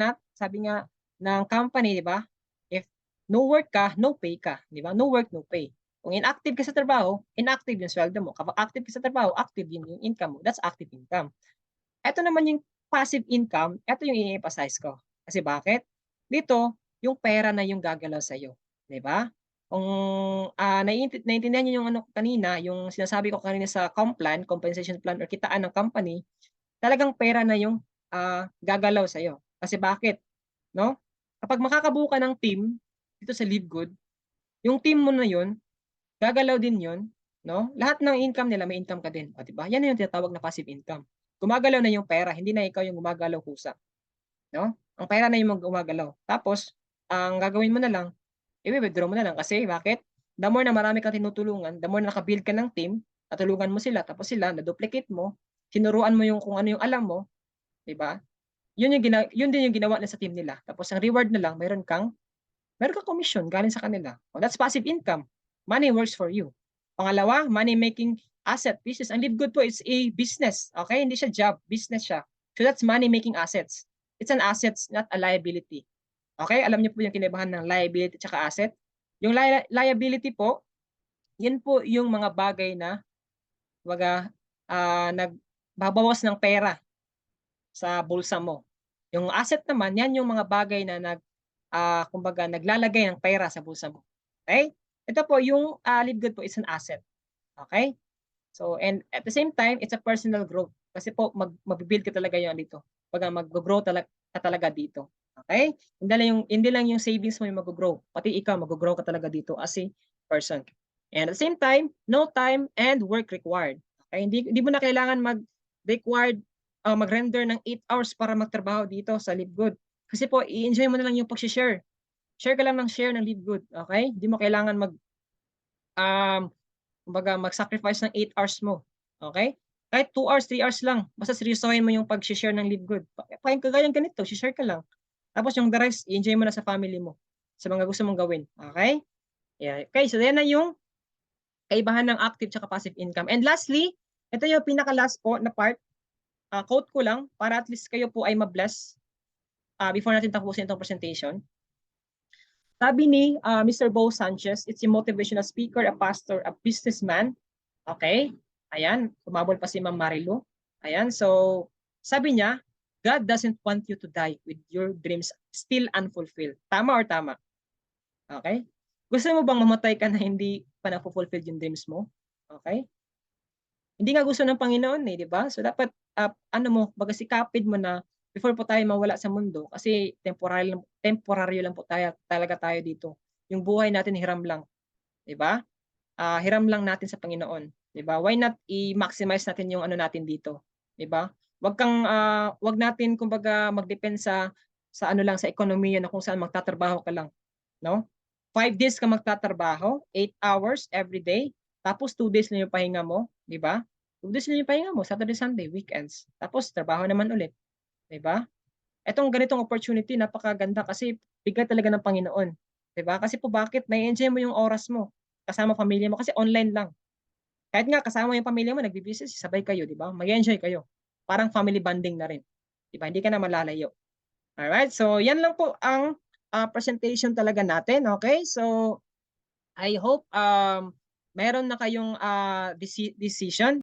ng company, 'di ba? If no work ka, no pay ka, 'di ba? No work, no pay. Kung inactive ka sa trabaho, inactive yung sweldo mo. Kapag active ka sa trabaho, active din yung income mo. That's active income. Ito naman yung passive income, ito yung i-emphasize ko. Kasi bakit? Dito, yung pera na yung gagalaw sa'yo. 'Di ba? Kung naiintindihan niyo yung ano kanina, yung sinasabi ko kanina sa Complan, compensation plan or kitaan ng company, talagang pera na yung gagalaw sa'yo. Kasi bakit? No? Kapag makakabuo ka ng team dito sa Live Good, yung team mo na yun, gagalaw din yun, no? Lahat ng income nila may income ka din, o 'di ba? Yan yung tinatawag na passive income. Gumagalaw na yung pera, hindi na ikaw yung gumagalaw kusa, no? Ang pera na yung gumagalaw. Tapos, ang gagawin mo na lang, i-withdraw mo na lang kasi bakit? The more na marami kang tinutulungan, the more na naka-build ka ng team, natulungan mo sila, tapos sila na-duplicate mo, tinuruan mo yung kung ano yung alam mo, 'di ba? Yun din yung ginawa nila sa team nila. Tapos ang reward na lang, meron kang commission galing sa kanila. Oh, that's passive income. Money works for you. Pangalawa, money making asset business. Ang Live Good po is a business. Okay? Hindi siya job, business siya. So that's money making assets. It's an assets, not a liability. Okay? Alam niyo po yung kinaibahan ng liability at asset. Yung liability po, yun po yung mga bagay na nagbabawas ng pera sa bulsa mo. Yung asset naman, yan yung mga bagay na kumbaga naglalagay ng pera sa bulsa mo. Okay? Ito po yung Live Good po is an asset. Okay? So and at the same time, it's a personal growth kasi po magbi-build ka talaga yan dito. 'baga mag-go-grow ka talaga dito. Okay? Hindi lang yung savings mo yung mag-go-grow, pati ikaw mag-go-grow ka talaga dito as a person. And at the same time, no time and work required. Okay? Hindi mo na kailangan mag-required mag-render ng 8 hours para magtrabaho dito sa LiveGood. Kasi po i-enjoy mo na lang yung pagshi-share. Share ka lang ng share ng LiveGood, okay? Hindi mo kailangan kumbaga mag-sacrifice ng 8 hours mo, okay? Kahit 2 hours, 3 hours lang, basta seryosohin mo yung pagshi-share ng LiveGood. Kagaya ganito, share ka lang. Tapos yung the rest, i-enjoy mo na sa family mo, sa mga gusto mong gawin, okay? Yeah. Okay, so yan na yung kaibahan ng active tsaka passive income. And lastly, ito yung pinaka-last po na part, quote ko lang para at least kayo po ay ma-bless before natin tapusin itong presentation. Sabi ni Mr. Bo Sanchez, it's a motivational speaker, a pastor, a businessman. Okay? Ayan, tumabol pa si Ma'am Marilu. Ayan, so sabi niya, God doesn't want you to die with your dreams still unfulfilled. Tama or tama? Okay? Gusto mo bang mamatay ka na hindi pa na-fulfill yung dreams mo? Okay? Hindi nga gusto ng Panginoon eh, di ba? So dapat baga sikapin mo na before po tayo mawala sa mundo kasi temporary lang po talaga tayo dito. Yung buhay natin hiram lang, di ba? Hiram lang natin sa Panginoon, di ba? Why not i-maximize natin yung ano natin dito, di ba? Wag natin kumbaga mag-depend sa ano lang sa ekonomiya na kung saan magtatrabaho ka lang, no? 5 days ka magtatrabaho, 8 hours every day, tapos 2 days lang yung pahinga mo, di ba? 2 days lang yung pahinga mo, Saturday, Sunday, weekends. Tapos trabaho naman ulit, di ba? Etong ganitong opportunity napakaganda kasi bigay talaga ng Panginoon, di ba? Kasi po bakit may enjoy mo yung oras mo kasama pamilya mo kasi online lang. Kahit nga kasama yung pamilya mo nagbi-business, sabay kayo, di ba? Mag-enjoy kayo. Parang family bonding na rin. Di ba? Hindi ka na malalayo. Alright, so yan lang po ang presentation talaga natin, okay? So I hope meron na kayong decision